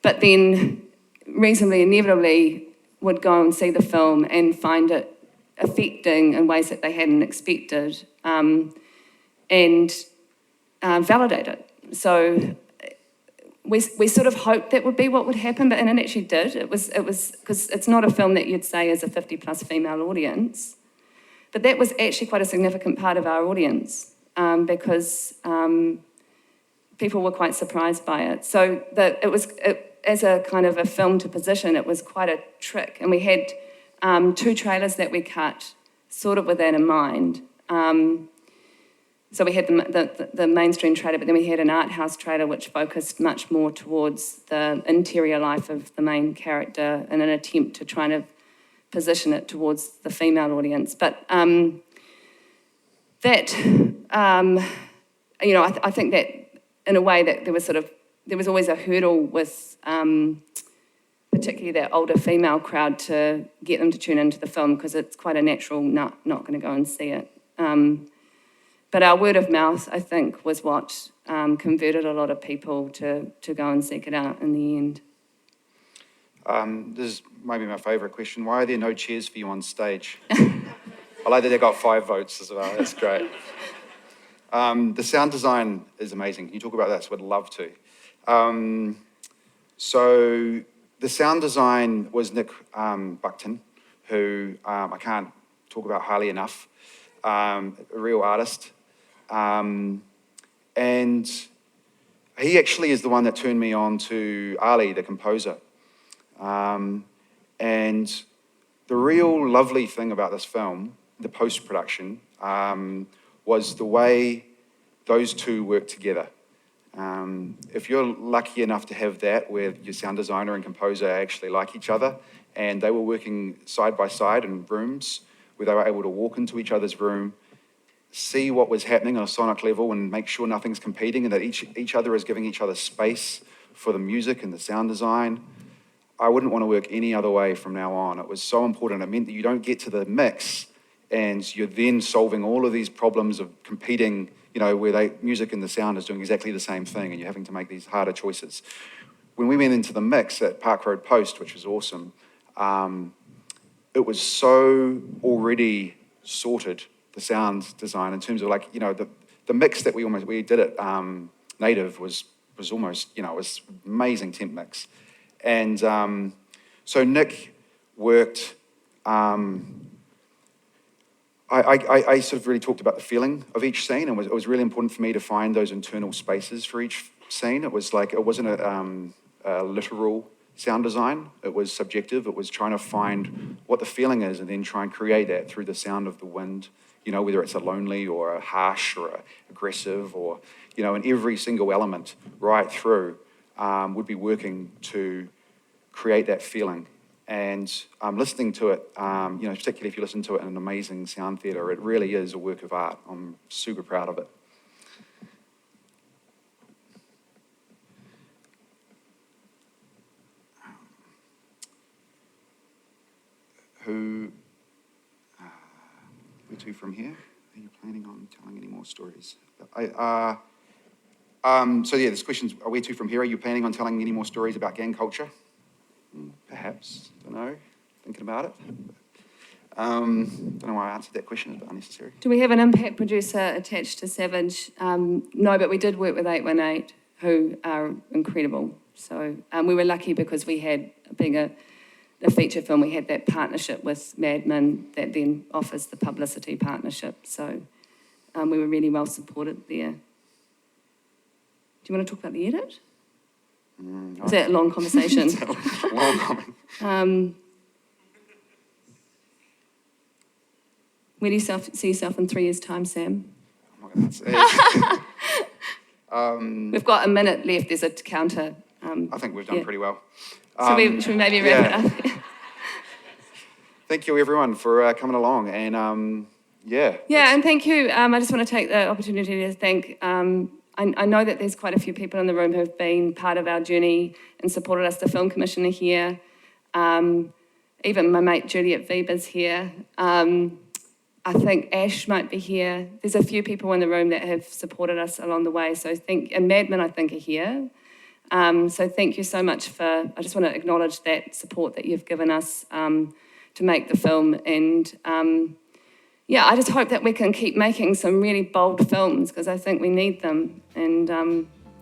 But then reasonably inevitably would go and see the film and find it affecting in ways that they hadn't expected, and validate it. So we sort of hoped that would be what would happen, and it actually did. It was because it's not a film that you'd say is a 50+ female audience, but that was actually quite a significant part of our audience because people were quite surprised by it. So that as a kind of a film to position, it was quite a trick, and we had 2 trailers that we cut sort of with that in mind. So we had the mainstream trailer, but then we had an art house trailer which focused much more towards the interior life of the main character in an attempt to try and position it towards the female audience. But I think that in a way that there was always a hurdle with particularly that older female crowd to get them to tune into the film because it's quite a natural not going to go and see it. But our word of mouth, I think, was what converted a lot of people to go and seek it out in the end. This is maybe my favourite question. Why are there no chairs for you on stage? I like that they got 5 votes as well. That's great. The sound design is amazing. Can you talk about that? So I'd love to. So the sound design was Nick Buckton, who I can't talk about highly enough. A real artist. And he actually is the one that turned me on to Ali, the composer. And the real lovely thing about this film, the post-production, was the way those two work together. If you're lucky enough to have that, where your sound designer and composer actually like each other, and they were working side by side in rooms where they were able to walk into each other's room, see what was happening on a sonic level and make sure nothing's competing and that each other is giving each other space for the music and the sound design. I wouldn't want to work any other way from now on. It was so important. It meant that you don't get to the mix and you're then solving all of these problems of competing, where music and the sound is doing exactly the same thing and you're having to make these harder choices. When we went into the mix at Park Road Post, which was awesome, it was so already sorted, the sound design, in terms of the mix that we did at Native was almost, it was amazing temp mix. And so Nick worked, I sort of really talked about the feeling of each scene, and it was really important for me to find those internal spaces for each scene. It was it wasn't a literal sound design, it was subjective. It was trying to find what the feeling is and then try and create that through the sound of the wind, whether it's a lonely or a harsh or a aggressive or, and every single element right through would be working to create that feeling. And listening to it, particularly if you listen to it in an amazing sound theatre, it really is a work of art. I'm super proud of it. Where to from here? Are you planning on telling any more stories? This question's, where to from here? Are you planning on telling any more stories about gang culture? Perhaps, don't know, thinking about it. Don't know why I answered that question, it's unnecessary. Do we have an impact producer attached to Savage? No, but we did work with 818, who are incredible. So we were lucky because we had, being a feature film, we had that partnership with Madman that then offers the publicity partnership. So we were really well supported there. Do you want to talk about the edit? Is that a long conversation? Long comment. Where do you see yourself in 3 years' time, Sam? Oh my God, We've got a minute left. There's a counter. I think we've done pretty well. Should we maybe wrap it up? Thank you, everyone, for coming along. And Yeah, and thank you. I just want to take the opportunity to thank... I know that there's quite a few people in the room who have been part of our journey and supported us. The Film Commissioner here, even my mate Juliet Weber's here. I think Ash might be here. There's a few people in the room that have supported us along the way. So and Madman, I think, are here. So thank you so much I just want to acknowledge that support that you've given us to make the film. And I just hope that we can keep making some really bold films because I think we need them. And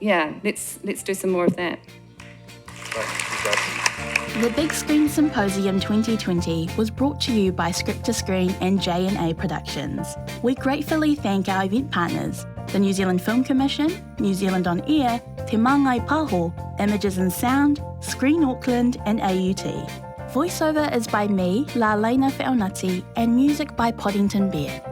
let's do some more of that. The Big Screen Symposium 2020 was brought to you by Script to Screen and J&A Productions. We gratefully thank our event partners, the New Zealand Film Commission, New Zealand On Air, Te Māngai Paho, Images and Sound, Screen Auckland and AUT. Voiceover is by me, La Lena Feonati, and music by Poddington Bear.